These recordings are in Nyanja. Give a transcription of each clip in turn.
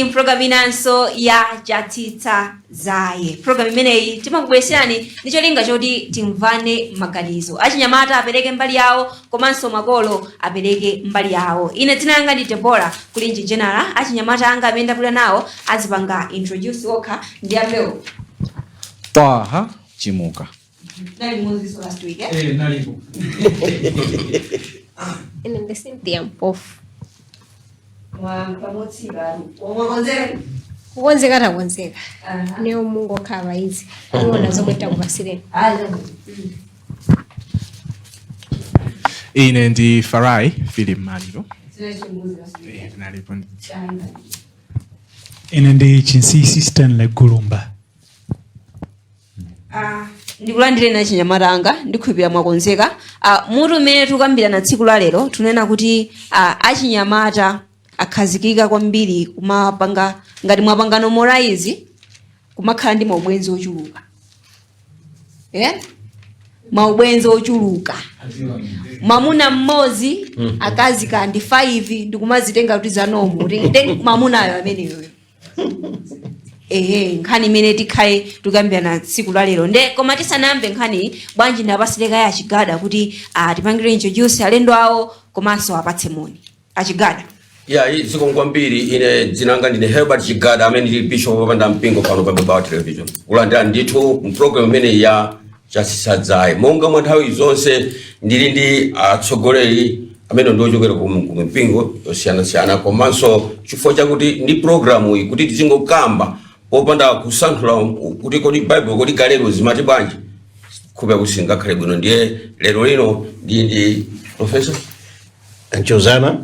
ndi program inanso ya Jatitsa Zaye. Program imeneyi timakubweserani ndi cholinga choti timvane maganizo achinyamata apereke mbali yawo komanso makolo apereke mbali yawo. Ine dzina langa ndi Deborah Kulinji General. Achinyamata anga amene ndapula nawo azipanga introduce okha ndi ambewo Taha Chimuka. nali Moses last week eh? Nalipo. Ine ndi Cynthia Mpofu. Kukonzeka takonzeka. Niyo Mungu okhala izi. Kuona zomwe takupasireni. Ine ndi Farai Philip Maliro. Nalipo. Ine ndi Chinsisi Stanley Gulumba. Ndikulandire na chinyamata anga ndikhulupirira mwakonzeka. Mutu umene tukambirana tsiku la lero tunena kuti achinyamata akhazikika kwambiri kumapanga ngati mwapangano moraizi kumakhala ndi maubwenzi ochuluka. Maubwenzi ochuluka. Mamuna mmodzi akazi kandi 5 ndikumazitenga kuti zanomo ndi mamunayo ameneyo. Nkhani imene tikhaye tukambirana tsiku la lero. Nde koma tisanambe nkhani bwanji ndapasireka ya Achigada kuti tipangire introduce alendo awo komanso apatse moni. Achigada. Ziko kwambiri. Ine dzina langa ndine Herbert Chigada amene ndi bishop wopanda mpingo pano pa Bawa Television. Kulandira ndithu program imene ya Jatitsa Zaye. Monga mwa nthawi zonse ndili ndi atsogoleri amene ndiochokera ku mpingo yosiyanasiyana komanso chifukwa chakuti ndi programu iyi kuti tizingokamba popanda kusanthula kuti kodi Bible kodi galero zimati bwanji kuba kusinga khale bwino. Ndiye lero lino ndi Professor Anchozana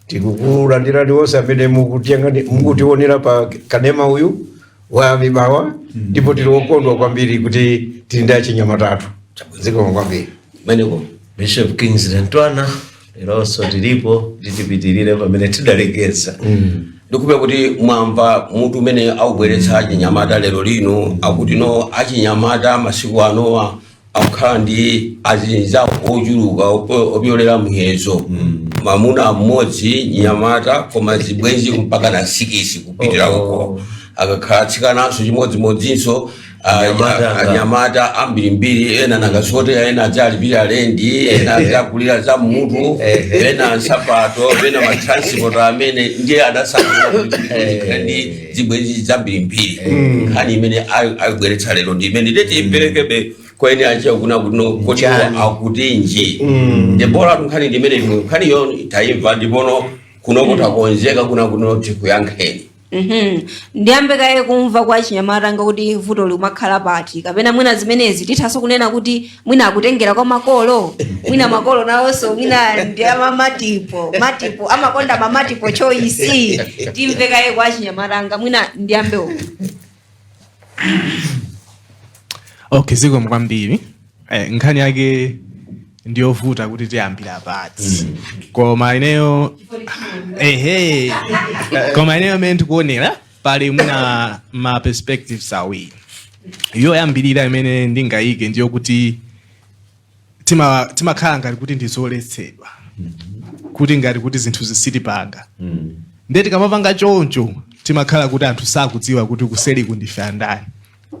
tikukulandira ndiwonse amene mukutionera pa kanema uyu wa Vibawa ndipo tili okondwa kwambiri kuti tili ndi achinyamata. Ziko kwambiri. meneko Bishop Kingsley Ntwana ironso tilipo titipitirire pamene tidalekeza. ndikupe kuti mwamva mutu umene akubweretsa achinyamata lero lino akuti no achinyamata masiku anowa akukhala ndi azinzawo ochuluka opyolera muyezo. Mamuna mmodzi nyamata koma zibwenzi mpaka na 6 kupitira uko. Akakhala tsikananso chimodzimodzinso anyamata ambirimbiri ena nangasote ena adzalipira alendi ena adzakulira za mutu ena nsapato ena matransport amene ndiye adasankhula ndi zibwenzi zambirimbiri. Nkhani imene akubweretsa lero ndi imene titiperekebe kwene acha kuna kuno koti akuti nji. Deborah nkhani ndi imene nkhani yo taimva ndipono kuno takonzeka kuna kuno tikuyankheni. Ndiyambe kaye kumva kwa chinyamata ngakuti vuto limakhala pati kapena mwina zimenezi tithaso kunena kuti mwina akutengera kwa makolo mwina makolo nawonso mwina ndi matipo amakonda mamatipo choice. Timve kaye kwa chinyamata mwina ndiyambe uko. Okay, ziko kwambiri. Nkhani yake ndiyovuta kuti tiyambira pati. Koma ineyo koma ineyo mene tikuonera pali muna ma perspectives awiri. Yoyambirira imene ndingayike ndiyo kuti timakhala ngati kuti ndizoletsedwa. Kuti ngati kuti zinthu zisitipanga. Ndeti kamapanga choncho timakhala kuti anthu sakudziwa kuti kuseli kundife andani.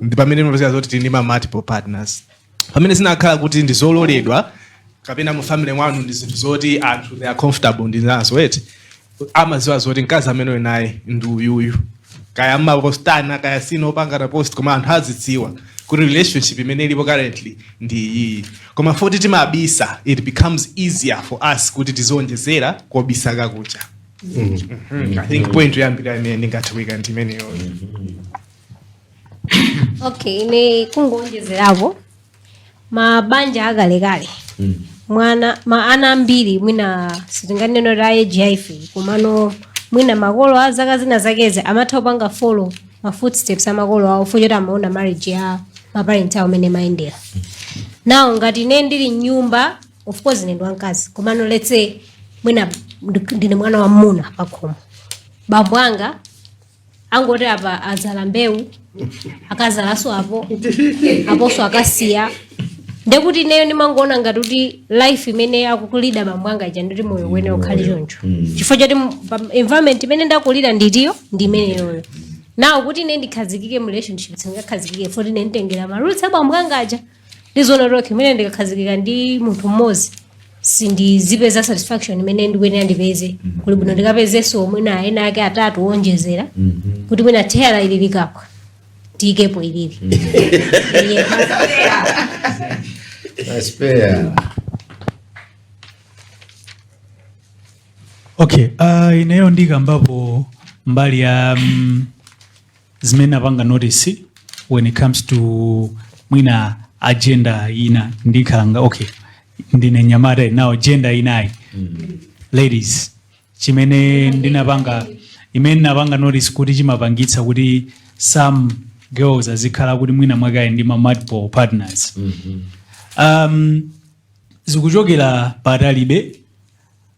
Ndi pamene ndimapezeka zoti tili ndi ma multiple partners. Pamene sinakhala kuti ndizololedwa kapena mu family mwanu ndi zinthu zoti anthu they are comfortable ndinazo weti amaziwa zoti mkazi amene naye ndi uyuyu kaya mapostana kaya sinopanga post koma anthu azidziwa kuti relationship imene ilipo currently ndi iyi. Koma foti timabisa it becomes easier for us kuti tizonjezera kobisa kakucha. I think point yambira imene ndingathiwika ndi imeneyo. Okay, ine kungonjezerapo mabanja akalekale. Ana ambiri mwina sitinganeno la age yaife komano mwina makolo a zaka zina zakeze amatha kupanga follow ma footsteps amakolo awo fuchota amaona marriage ya maparent awo mene maendera. Now ngati ine ndili nyumba of course ine ndwankazi komano let's say mwina ndine mwana wa mmuna pakhomo. Bambo anga angoti apa azala mbewu akazalaso aposo akasiya ndekuti ineyo ndimangoona ngati kuti life imene akukulida bambo anga ija nditi moyo wene ukhali choncho chifukwa choti environment imene ndakulira nditiyo ndi imeneyoyo nawo kuti ine ndikhazikike mu relationship sindingakhazikike foti ine nditengera maroots abambo anga aja ndizoona roki imene ndikakhazikika ndi munthu mmodzi sindizipeza satisfaction imene ndikuyenera ndipeze kuli bwino ndikapezenso mwina ena ake atatu wonjezera kuti mwina thera ili likapwa tiyikepo ilili Okay, ineyo ndikambapo mbali ya zimene apanga notice when it comes to mwina agenda ina ndikhalanga okay ndine nyamata now agenda inayi ladies chimene ndinapanga imene napanga notice kuti chimapangitsa kuti some girls azikhala kuti mwina mwakayi ndi ma multiple partners zikuchokera patalibe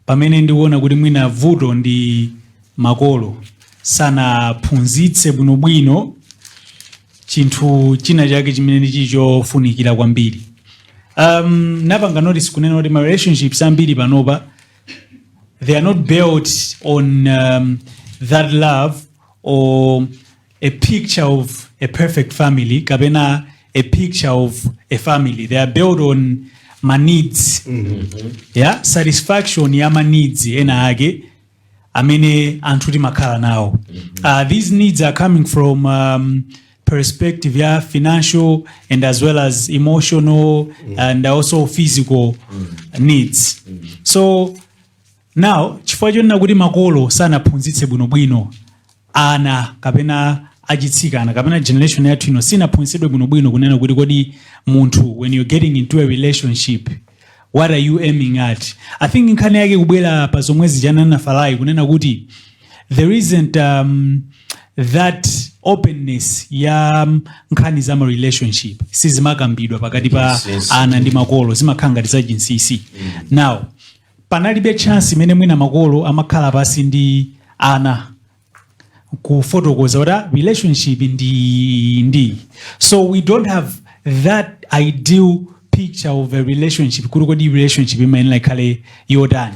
pamene ndikuona kuti mwina vuto ndi makolo sanaphunzitse bwinobwino chinthu china chake chimene ndi chofunikira kwambiri. Napanga notice kunena kuti ma relationships ambiri panopa they are not built on that love or a picture of a perfect family kapena a picture of a family. They are built on my needs. Yeah, satisfaction ya my needs ena ake amene anthu timakhala nawo. These needs are coming from perspective ya financial and as well as emotional and also physical needs. So now chifukwa chonena kuti makolo sanaphunzitse bwinobwino ana kapena achitsikana kapena generation yathu ino sinaphunzitsidwe bwinobwino kunena kuti kodi munthu when you're getting into a relationship what are you aiming at. I think nkhani yake kubwera pa zomwe zijanana falai kunena kuti there isn't that openness ya nkhani za ma relationship sizimakambidwa pakati pa ana ndi makolo zimakhala ngati za jinsisi. Now panalibe chance imene mwina makolo amakhala pasi ndi ana kufotokoza kuti relationship ndi so we don't have that ideal picture of a relationship kuti kodi relationship imene ikhale yotani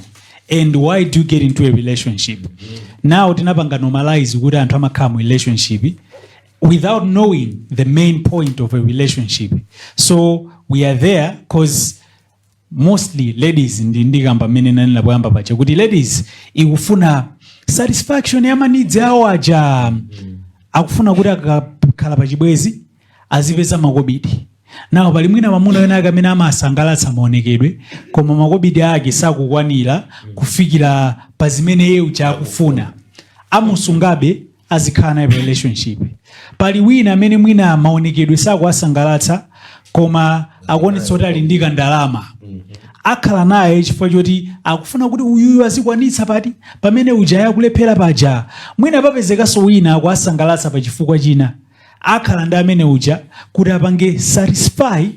and why do you get into a relationship. Now tinapanga normalize kuti anthu amakhala mu relationship without knowing the main point of a relationship. So we are there because mostly ladies ndikamba mene nanena poyamba pacha kuti ladies ikufuna satisfaction ya needs awo aja akufuna kuti akakhala pachibwezi azipeza makobidi. Nawo pali mwina mamuna wena ake amene amasangalatsa maonekedwe koma makobidi ake sakukwanira kufikira pa zimene iye ucha akufuna amusungabe azikhala naye relationship. Pali wina amene mwina maonekedwe sakuwasangalatsa koma akuonetsa kuti ali ndi ndalama akhala naye chifukwa choti akufuna kuti uyuyu azikwanitsa pati pamene uja yakulephera paja mwina papezekanso wina akuwasangalatsa pa chifukwa china akhala ndi amene uja kuti apange satisfy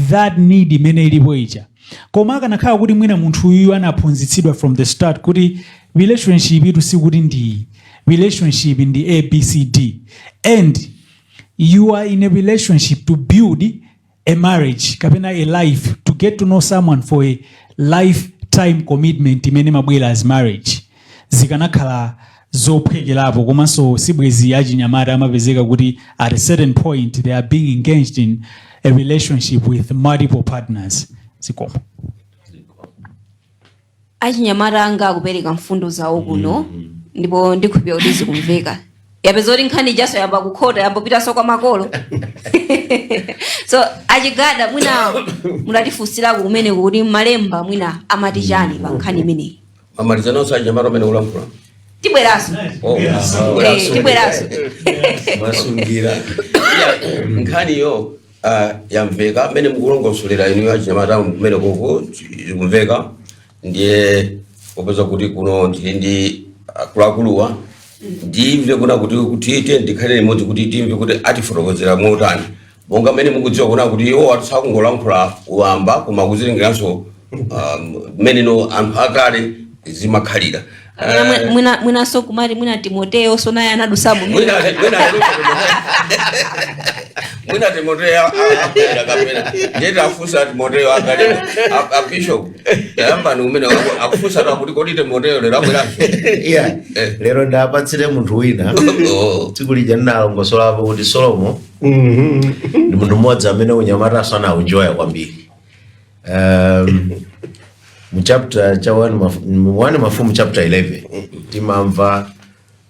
that need imene ilipo ija. Koma akanakhala kuti mwina munthu uyu anaphunzitsidwa from the start kuti relationship itu sikuti ndi relationship ndi ABCD and you are in a relationship to build a marriage kapena a life to get to know someone for a lifetime commitment imene mabwera as marriage zikanakhala zophwekerapo komanso sibwezi achinyamata amapezeka kuti at a certain point they are being engaged in a relationship with multiple partners. Zikomo. Achinyamata anga akupereka mfundo zawo kuno ndipo ndikhupira kuti zikumveka yapeza kuti nkhani jaso yamba kukhota yamba pitanso kwa makolo so achigada mwina munatifunsirako kumene kuti malemba mwina amati chani pa nkhani imeneyi. Amalizanonso achinyamata amene ulamvula tibweraso masungira nkhaniyo yamveka mmene mukulongosolera inu achinyamata mmene koko zikumveka ndiye popeza kuti kuno tili ndi akuluakuluwa ndimve kuna kuti ite ndikhale limodzi kuti timve kuti atifotokozera motani monga mmene mukudziwa kuna kuti iwo atisakungolankhula uwamba koma kuzilengeranso mmene no anthu akale zimakhalira Mwina so kumari mwina Timoteo so naye anadusabu. Mwina Timoteo akapenda. Ndeta afusa Timoteo akale bishop. Yamba numene akufusa kuti kodi Timoteo lero abwera. Yeah. Lero ndapatsire munthu wina. Tikulija ndalongosola apo kuti Solomon. Ndi munthu mmodzi amene unyamata sana ujoya kwambiri. Mu chapter cha 1 Mafumu chapter 11 timamva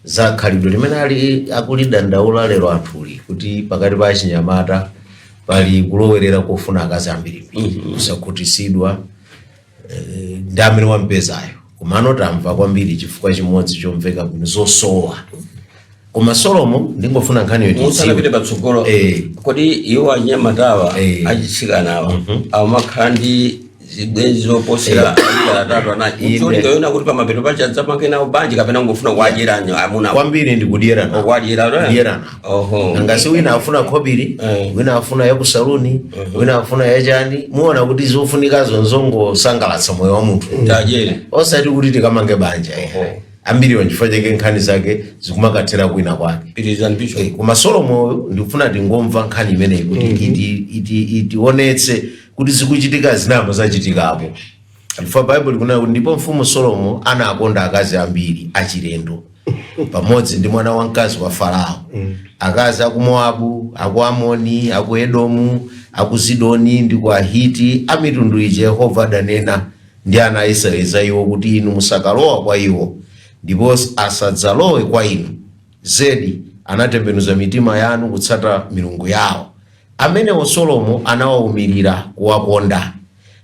za khalidwe limene ali akulidandaula lero anthuli kuti pakati pa achinyamata pali kulowerera kufuna akazi ambiri kusakutisidwa ndi amene wampezayo komano tamva kwambiri chifukwa chimodzi chomveka bwino zosowa. Koma Solomon ndingofuna nkhani yoti musapite patsogolo kodi iwo anyamatawa achitsikanawa amakhandi zibwenzi zoposera atatu anayi uchonikaona kuti pamapeto pachadza makena ubanji kapena ngofuna kuadyeranya amuna kwambiri ndikudyerana kuadyerana ngasi wina afuna khobiri wina afuna ya kusaluni wina afuna ya chani muona kuti zofunika zonzongo sangalatsa moyo wa munthu tajere osati kuti tikamange banja ambiri wanchifukwa chake nkhani zake zikumakathera kwina kwake pirizani picho. Koma Solomon ndikufuna tingomva nkhani imeneyi kuti itionetse kuti zikuchitika zinamba zachitikapo. Chifukwa Bible kunena kuti ndipo mfumu Solomon anakonda akazi ambiri achilendo pamodzi ndi mwana wamkazi wa Farao, akazi aku Moabu, aku Amoni, aku Edomu, aku Sidoni ndi ku Ahiti, amitundu ije Yehova adanena ndi ana a Israeli za iwo kuti inu musakalowa kwa iwo ndipo asadzalowe kwa inu. Zedi anatembenuza mitima yanu kutsata milungu yawo. Amenewo Solomon anawaumirira kuwakonda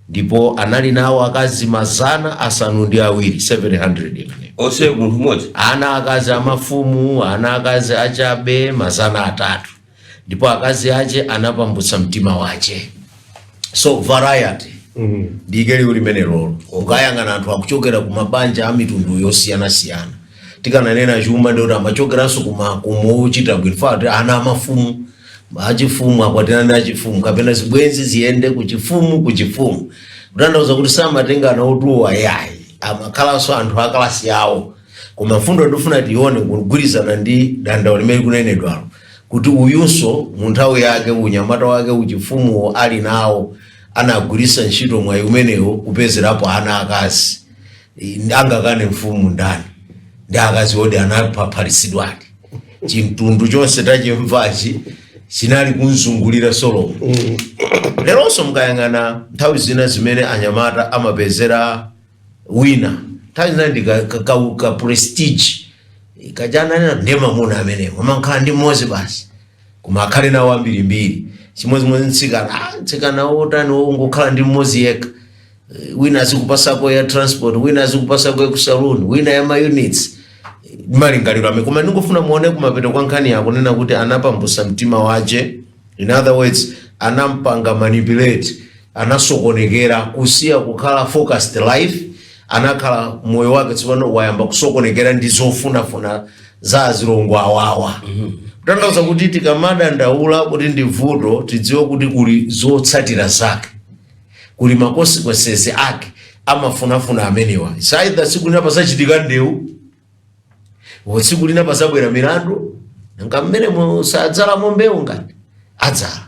ndipo anali nawo akazi 700 ose munthu mmodzi ana akazi amafumu, ana akazi achabe 300 ndipo akazi ache anapambutsa mtima wache. So variety ndikeli ulimene lolo ukayang'ana anthu akuchokera kumabanja a mitundu yosiyana-siyana. Tikananena chuma ndoti amachokeranso kumuchita bwinfati ana amafumu achifumu akwatirana achifumu kapena zibwenzi ziyende kuchifumu kutanthauza kuti samatengana otuwa yayi amakhalanso anthu akalasi yawo. Koma mfundo ndifuna tione kugwirizana ndi dandaulo limene kunenedwalo kuti uyunso mu nthawi yake unyamata wake uchifumu ali nawo anagwiritsa ntchito mwayi umenewo kupezerapo ana akazi angakane mfumu ndani ndi akazi odi anaphapharitsidwadi. Chimtundu chonse tachimvachi chinali kunzungulira Solomon. Leronso mukayang'ana nthawi zina zimene anyamata amapezera wina nthawi zina ndi ka prestige kajana ndi mamuna amenewo amakhala ndi mmodzi basi koma akhale nawo ambirimbiri. Chimodzimodzi mtsikana otani ngokhala ndi mmodzi yekha, wina azikupasako ya transport, wina azikupasako ya kusaluni, wina ya ma-units malingaliro ame. Koma ndingofuna muone kumapeto kwa nkhani yako nena kuti anapambutsa mtima wache. In other words, anampanga manipulate, anasokonekera kusiya kukhala focused life, anakhala moyo wake tsopano wayamba kusokonekera ndi zofunafuna za azilongo awawa. Kutanthauza kuti tikamadandaula kuti ndi vuto tidziwe kuti kuli zotsatira zake, kuli ma consequences ake amafunafuna amenewa. Saitha tsiku lina pasachitika ndewu, tsiku lina pasabwera milandu, nga mmene musadzala mbewu ngati adzala,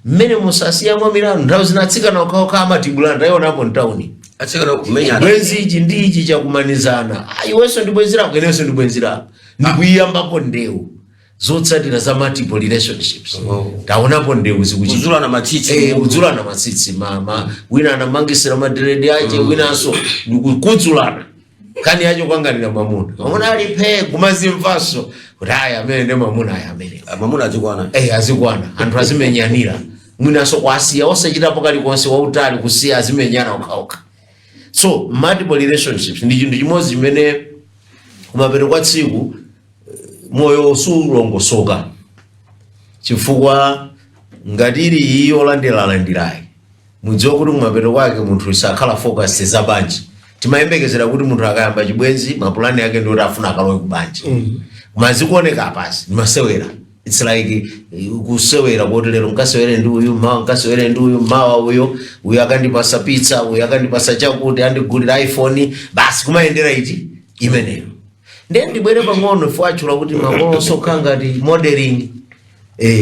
mmene musasiyamo milandu nthawi zinatsikana okhaokha amatibulana taionapo ntawuni atsikana kumenya bwenzi ichi ndi ichi chakumanizana. Iwenso ndi bwenzi lako, inenso ndi bwenzi lako, ndikuyambako ndewu zotsatira za multiple relationships. Taonapo ndewu zikuchitika kuzulana matsitsi kuzulana matsitsi mama wina anamangisira madredi ache winanso ndikukudzulana kani yacho kwanganira mamuna alipe kumazimvaso kuti aya amene ndi mamuna aya amene mamuna azikwana azikwana anthu azimenyanira mwinanso kwasiya osachitapo kalikonse wautali kusiya azimenyana okhaokha. So multiple relationships ndi chinthu chimodzi chimene kumapeto kwa tsiku moyo sulongosoka chifukwa ngati ili iyo olandiralandirayi mudziwa kuti kumapeto kwake munthu sakhala focus za banja. Timayembekezera kuti munthu akayamba chibwenzi mapulani yake ndi kuti afuna akalowe ku banja. Mazikuoneka apasi ndi masewera. It's like kusewera kuti lero nkasewere ndi uyu mawa nkasewere ndi uyu mawa uyu akandipasa pizza uyu akandipasa chakuti andigulira iPhone basi kumayendera iti imeneyo. Ndiye ndibwere pang'ono fuachula kuti makolo sokanga ti modeling.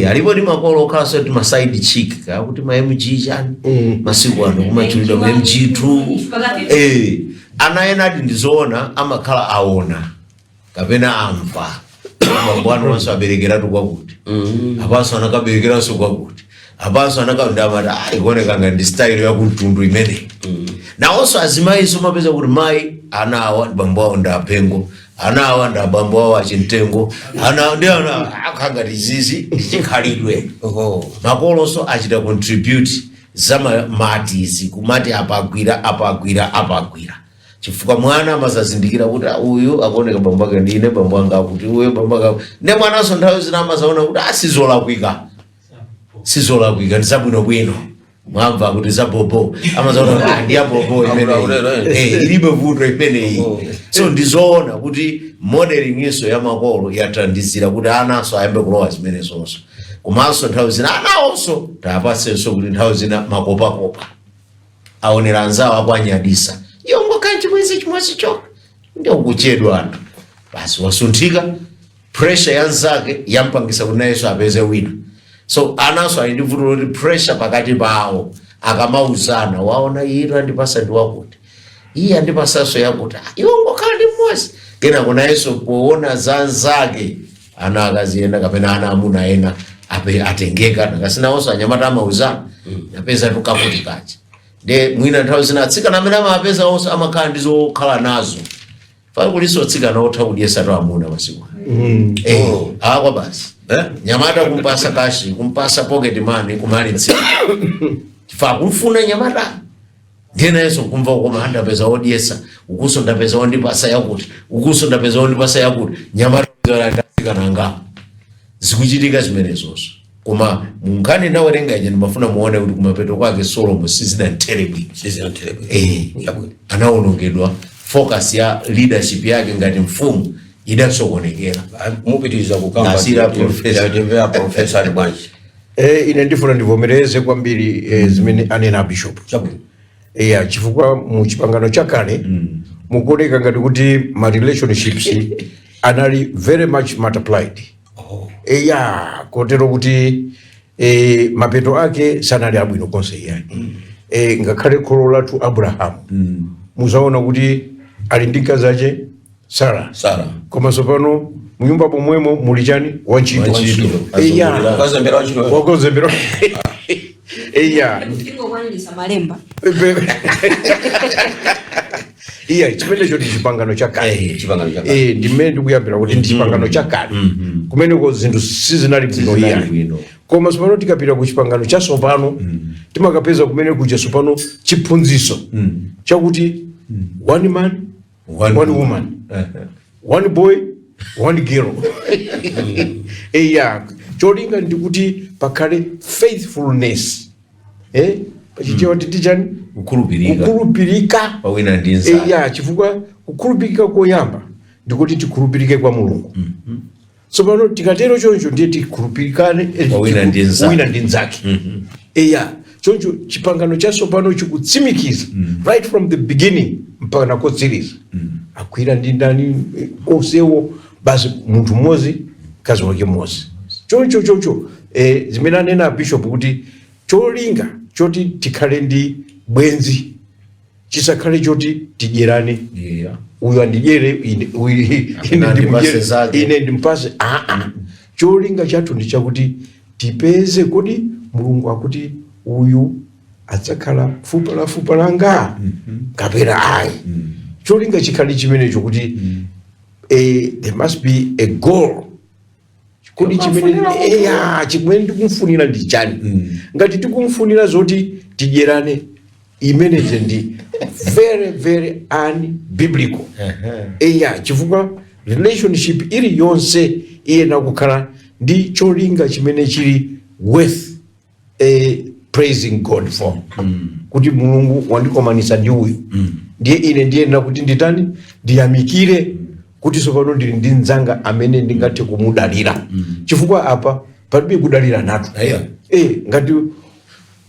Alipo ndi makolo okhaso ti ma side chick ka kuti ma MG chani masiku ano kumachulidwa ma MG2 ana ena ati ndizoona amakhala aona kapena amva mabwana wanso aberekeratu kwakuti apanso anakaberekeranso kwakuti apanso anakandamata ikuoneka nga ndi style ya kuntundu imene nawonso azimayi somapeza kuti mayi ana awa bambo awo ndapengo ana awa ndabambo awo achimtengo ana ndi ana akhanga tizizi chikhalidwe makolonso achita contribute zama matizi kumati apagwira chifukwa mwana amazazindikira kuti uyu akuoneka bambo ake ndine bambo anga akuti uyu bambo ake ne mwananso nthawi zina amazaona kuti sizolakwika ndisabwinobwino mwamva kuti zabobo amazaona ndi abobo imene ilibe vuto imeneyi. So ndizoona kuti modeling iso ya makolo yatandizira kuti anaso ayambe kulowa zimene zonso komanso nthawi zina anawonso tapasenso kuti nthawi zina makopakopa aonera anzawo akwanyadisa yongo kanji mwezi chimwezi choka ndio kuchedwa anthu basi wasunthika pressure yanzake yampangisa kuti nayeso apeze wina. So anaso ali ndi vuto loti pressure pakati pawo akamauzana waona iro andipasa ndi wakuti iye andipasaso yakuti yongo kandi mmodzi kena kunayeso kuona zanzake ana akazienda kapena ana amuna ena atengeka nakasinaonso anyamata amauzana napeza tukaputi kachi de mwina nthawi zina atsikana amene amapeza onso amakhala ndizokhala nazo fali kuliso atsikana otha kudyesa to amuna masiku akwa basi nyamata kumpasa kashi kumpasa pocket money kumali ntsika fa kumfuna nyamata ndena yeso kumva koma ndapeza odyesa ukuso ndapeza ondipasa yakuti ukuso ndapeza ondipasa yakuti nyamata ndazikana nga zikuchitika zimenezonso koma mungani nawerenga ine ndimafuna muone kuti kumapeto kwake Solomon sizina terribly anaonongedwa focus ya leadership yake ngati mfumu idasokonekera mupitiriza kukamba professor Bwanji. Ine ndifuna ndivomereze kwambiri zimene anena bishop chifukwa mu chipangano chakale mukuoneka ngati kuti ma relationships anali very much multiplied. Kotero kuti mapeto ake sanali abwino konse yani. Ngakhale kholo lathu Abraham muzaona kuti ali ndi mkazi ake Sara. Koma sopano munyumba pomwemo muli chani wantchito. Wakozembera. Ndingokwanilisa malemba. Chimene choti chipangano chakale. Ndimene ndikuyambira kuti ndi chipangano chakale. Kumeneko zinthu sizinali bwino yani. Koma sopano tikapita ku chipangano cha sopano timakapeza kumene kuja sopano chiphunziso chakuti one man one woman one boy one girl. Cholinga ndikuti pakhale faithfulness pachichewa titichani kukhulupirika pawina ndinza chifukwa kukhulupirika koyamba ndikuti tikhulupirike kwa Mulungu. So pano tikatero choncho ndiye tikhulupirikane wina ndinzake. Choncho chipangano cha sopano chikutsimikiza right from the beginning mpaka nakotsiriza akwira ndi ndani onsewo basi munthu mmodzi kazi wake mmodzi. Choncho zimene anena bishop kuti cholinga choti tikhale ndi bwenzi chisakhale choti tidyerane uyu andidyere ine ndimpase cholinga chathu ndi chakuti tipeze kodi Mulungu akuti uyu adzakhala fupa langa kapena ayi. Cholinga chikhale chimenecho kuti there must be a goal kodi chimene chimene tikumfunira ndi chani. Ngati tikumfunira zoti tidyerane imeneje ndi very very unbiblical. Chifukwa relationship ili yonse iyena kukhala ndi cholinga chimene chili worth praising God for. Kuti Mulungu wandikomanisa ndi uyu ndiye ine ndiyena kuti nditani ndiyamikire kuti sopano ndili ndi nzanga amene ndingathe kumudalira. Chifukwa apa palibe kudalira natu. Ngati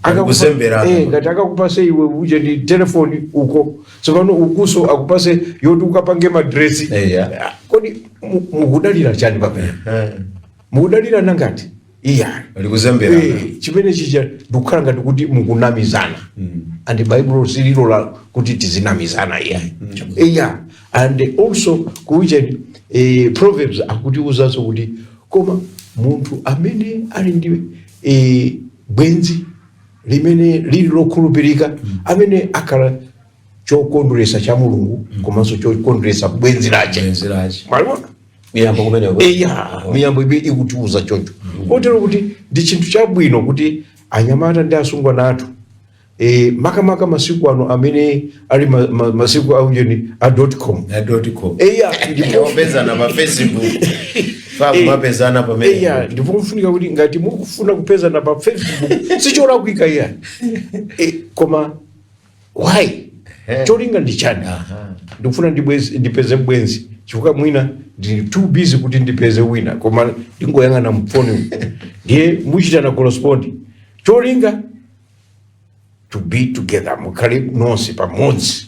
Akakuzembera. ngati akakupase iwe uje ndi telefoni uko tsopano ukuso akupase yoti ukapange madresi kodi mukudalira chani pamene mukudalira nangati iya Alikuzembera. chimene chicha ndikukhala ngati kuti mukunamizana and Bible sililola kuti tizinamizana iya and also kuicheni Proverbs akutiuzanso kuti koma munthu amene ali ndi bwenzi limene lili lokhulupirika amene akhala chokondweresa cha Mulungu komanso chokondweresa bwenzi lache mwaliona miyambo kumene miyambo ibe ikutiuza choncho kotero kuti ndi chinthu chabwino kuti anyamata ndi asungwana athu makamaka masiku ano amene ali masiku aujeni .com ndipo pezana pa Facebook mapezana pamene ndipo kufunika kuti ngati mukufuna kupezana pa Facebook sichora kuika koma why cholinga ndi chani ndikufuna ndipeze bwenzi chifukwa mwina ndi too busy kuti ndipeze wina koma ndingoyang'ana mfoni ndiye muchitana correspond cholinga to be together mukhale nonse pamodzi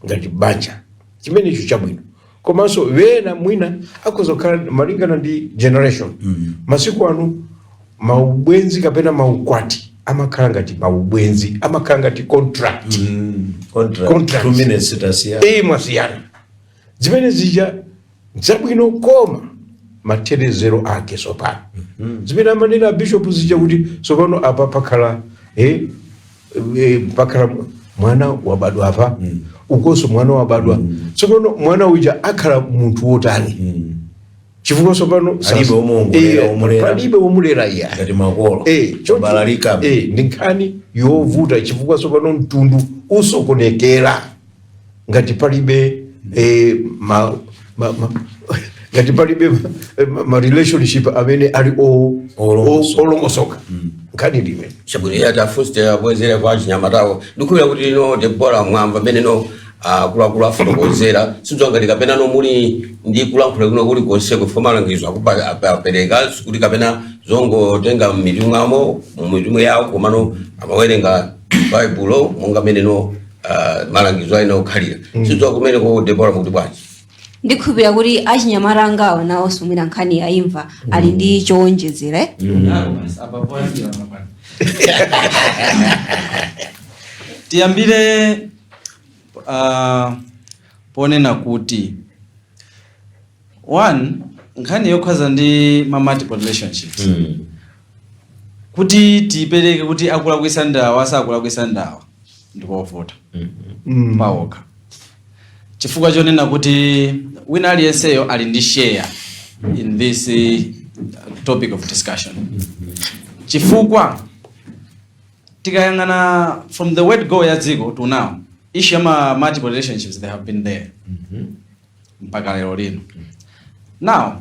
ngati banja chimenecho chabwino komanso wena mwina akozokhala malingana ndi generation masiku ano maubwenzi kapena maukwati amakhala ngati maubwenzi amakhala ngati contract mwasiyana zimene zija zabwino koma mathelezero ake sopano zimene amanena bishop zija kuti sopano apa pakhala pakhala mwana wabadwa apa ukoso mwana wabadwa sopano mwana uja akhala munthu wotani chifukwa sopano palibe womulera iya ngati makolo balalika ndi nkhani yovuta chifukwa sopano mtundu usokonekera ngati palibe ngati palibe ma relationship amene ali olongosoka nkhani ndime chabwino atafuste abwezera kwa chinyamatawo ndikhulira kuti no Debora mwamba amene no kulakula afotokozera sizongati kapena no muli ndi kulankhula kuno kuli konse kufomalangizo akupereka kuti kapena zongotenga m'mitumamo m'mitumwe yawo komano amawerenga Bible monga amene no malangizo ayina okhalira sizwa kumene ko Debora mukuti bwanji ndikhulupirira kuti achinyamata angawo nawo sumira nkhani yaimva ali ndi chowonjezera tiyambire ponena kuti one nkhani yokhaza ndi multiple relationships kuti tipereke kuti akulakwisa ndawa sakulakwisa ndawa ndikovuta paokha chifukwa chonena kuti wina aliyenseyo ali ndi share in this topic of discussion chifukwa tikayang'ana from the word go ya dziko to now issue ya multiple relationships they have been there mpaka lero lino now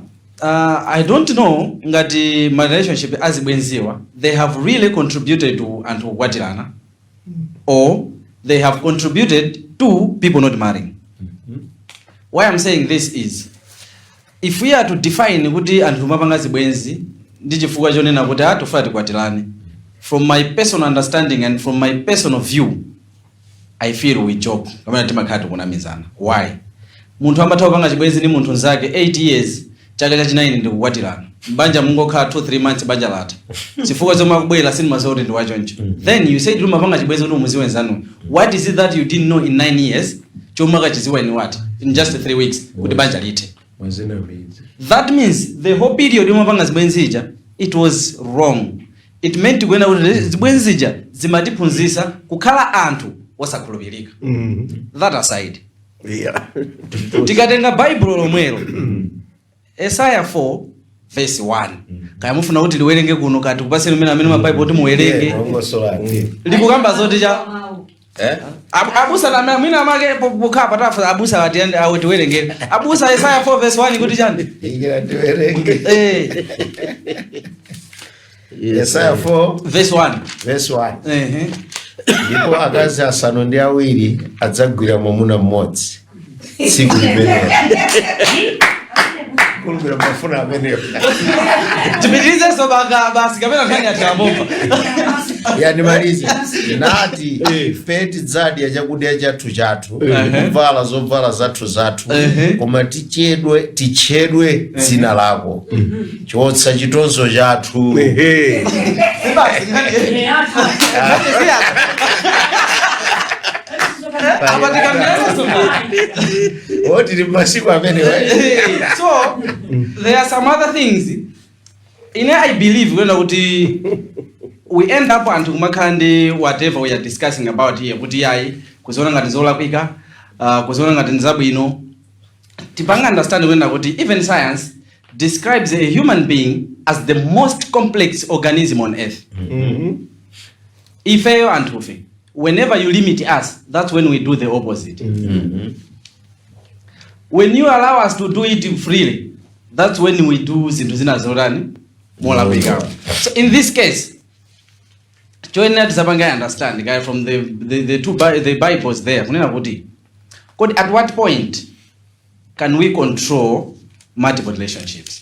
I don't know ngati my relationship azibwenziwa they have really contributed to anthu kukwatirana or they have contributed to people not marrying. Why I'm saying this is if we are to define kuti anthu mapanga zibwenzi ndi chifukwa chonena kuti atofuna tikwatirane from my personal understanding and from my personal view I feel we joke kamene timakhala tikunamizana. Why? Munthu amatha kupanga chibwenzi ndi munthu nzake 8 years chaka chachinayi ndi kukwatirana banja mungokhala 2-3 months banja latha chifukwa zomwe akubwera sinimazoti ndi wachoncho then you said lumapanga chibwenzi kuti umuziwenzanu. What is it that you didn't know in 9 years chomwe akachiziwa in what in just 3 weeks kuti banja lithe? That means the whole period yomapanga zibwenzi ija it was wrong. It meant kuena kuti zibwenzi zija zimatiphunzitsa kukhala anthu osakhulupirika. That aside, tikatenga Bible lomwelo Isaiah 4 verse 1 kaya mufuna kuti liwerenge kuno kati kupaseni mena amene maBible kuti muwerenge likukamba zoti cha abusa na mina make bukha patafa abusa ati awe tiwerenge abusa Isaiah 4 verse 1 kuti chani ingira tiwerenge Isaiah 4 verse 1 ndipo akazi asanu ndi awiri adzagwira mwamuna mmodzi tsiku limenelo kulugura mafuna ameneyo tipitirize so basi kapena nkhani atamomba yani malize nati feti dzadi ya chakudya chathu kuvala zovala zathu koma tichedwe dzina lako chotsa chitonzo chathu. What did masiku amene? So there are some other things I believe we end up and kumakande whatever we are discussing about here kuti yayi kuziona ngati zolakwika kuziona ngati nzabwino tipanga understand kuti even science describes a human being as the most complex organism on earth. Ifeyo anthufe, whenever you limit us, that's when we do the opposite. When you allow us to do it freely, that's when we do zinthu zina zorani molakwika. So in this case, join that Zabanga understand guy from the Bibles there. At what point can we control multiple relationships?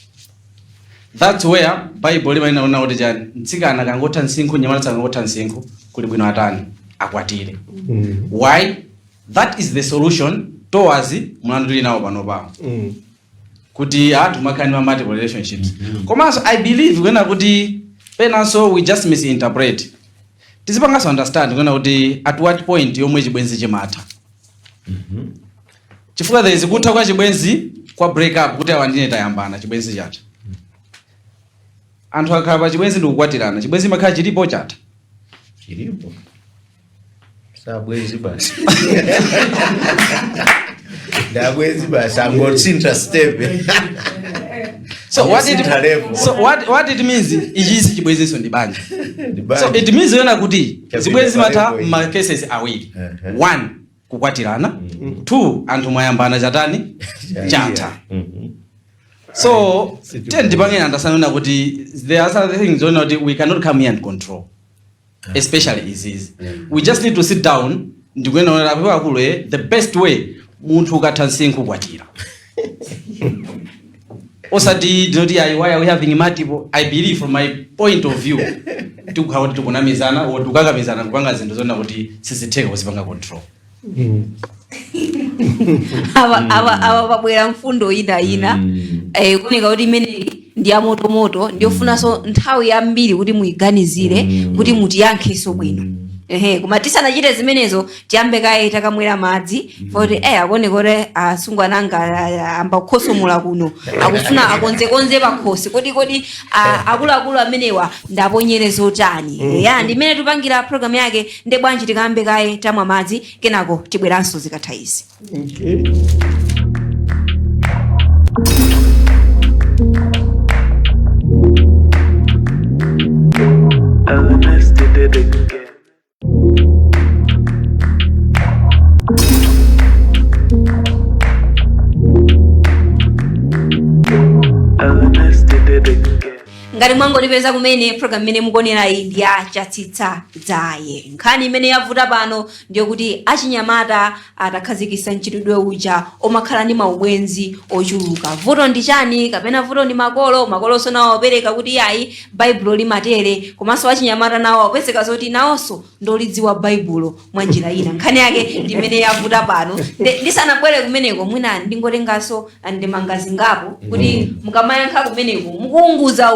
That's where Bible inaona kuti jani nsikana kangota nsinkhu nyamata kangota nsinkhu kuli bwino atani akwatire. Why? That is the solution towards mlandu linawo pano pawo. Kuti tumakani ma multiple relationships. Komanso I believe kuti penanso we just misinterpret. Tisipangaso understand kuti at what point yomwe chibwenzi chimata. Chifukwa there is kutha kwa chibwenzi kwa break up kuti awandine tayambana chibwenzi chata. Anthu akhala pa chibwenzi ndikukwatirana chibwenzi makhala chilipo chata. Chilipo. Sabwenzi basi. Dabwenzi basi angotsinta step. So what it means is chibwenzi so ndibanja. So it means kuti zibwenzi mata ma cases awiri. One, kukwatirana. Two, anthu mayambana chatani chata. So ndipange understand kuti there are other things we cannot come here and control, especially is we just need to sit down ndikuona akulu the best way munthu ukatha nsinkhu kwatira osati why are we having multiple. I believe from my point of view tukunamizana or tukakamizana kupanga zinthu zona kuti sisitheke kuzipanga control. Awa babwera mfundo ina kunika kuti imene ndi ya moto ndiyofuna so nthawi yambiri kuti muiganizire kuti mutiyankheso bwino. Koma tisanachite zimenezo tiyambe kaye takamwera madzi kuti akone kuti asungwana anga amba kukhosomula kuno akufuna akonze pakhosi kodi akuluakulu amenewa ndaponyereza utani. Ndimene tupangira program yake nde bwanji tikambe kaye tamwa madzi kenako tibweranso zikatha izi. Ngati mwangolipeza kumene program imene mukuonera iyi ndi ya chatsitsa dzaye. Nkhani imene yavuta pano ndiyo kuti achinyamata atakhazikitsa mchitidwe uja omakhala ndi maubwenzi ochuluka. Vuto ndi chani kapena vuto ndi makolo nawo apereka kuti yayi baibulo limatere komanso achinyamata nawo apezeka zoti nawonso ndolidziwa baibulo mwa njira ina. Nkhani yake ndi imene yavuta pano. Ndisanabwere kumeneko mwina ndingotenganso ndemanga zingapo kuti mukamayankha kumeneko mukuunguza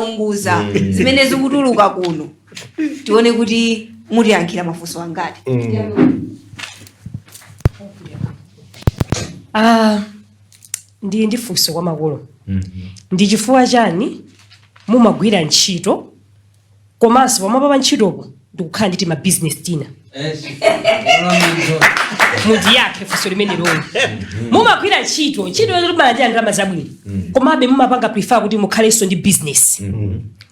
zimene zikutuluka kuno tione kuti mutiyankhira mafunso angati. Ndi funso kwa makolo. Ndi chifukwa chani mumagwira ntchito komanso pamapapa ntchitopo ndikukhala nditi ma business tina. Mundi yake funso limene lolo. Mumagwira ntchito yoti mali ndalama zabwino. Komabe mumapanga prefer kuti mukhalenso ndi business.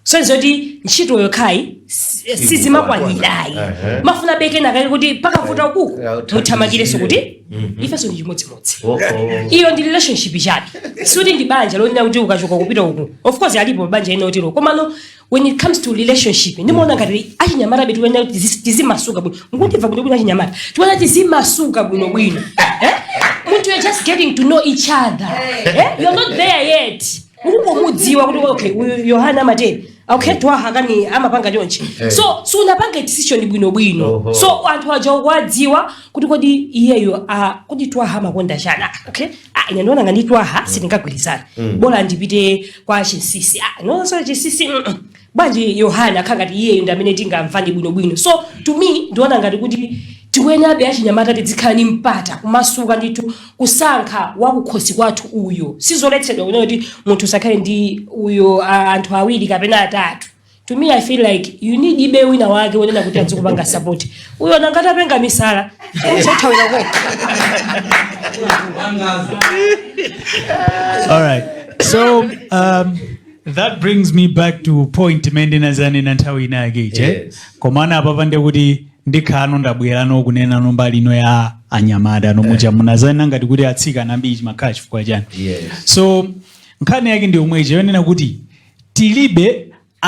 So nzoti ntchito yokhayi sizimakwanirayi. Mafuna beke nakale kuti pakavuta ukuku muthamangireso kuti ifeso ndi chimodzimodzi. Iyo ndi relationship chani. Suti ndi banja lonena kuti ukachoka kupita uku. Of course alipo banja ina otero. Komano when it comes to relationship ndimaona ngati achinyamata betu wena tizimasuka bwino. Mukutimva kuti achinyamata tiwana tizimasuka bwino. You're just getting to know each other. You're not there yet. mudziwa kuti okay uyu Yohana Mateni okay twaha kani amapanga chonchi so sunapanga decision bwino so anthu aja kwadziwa kuti kodi iyeyo kuti twaha makonda chana okay ine ndiona ngani twaha sindingagwirizana bora ndipite kwa Chinsinsi no so Chinsinsi bwanji Yohana khangati iyeyo ndamene tingamvani bwino so to me ndiona ngati kuti tiwenabe achinyamata tizikhala ni mpata kumasuka ndithu kusankha wakukhosi kwathu uyo sizoletsedwa kuti munthu sakhale ndi uyo anthu awiri kapena atatu. To me I feel like you need ibe wina wake wonena kuti azikupanga support uyo nangati apenga misala sothawira kokha. All right. So that brings me back to point mendenazane na nthawi inake komana apa pande kuti ndikhano ndabwera nokunena nombali ino ya anyamada nomuja munazana ngati kuti atsika nambi makhala chifukwa chani. So nkhani yake ndi omweje yonena kuti tilibe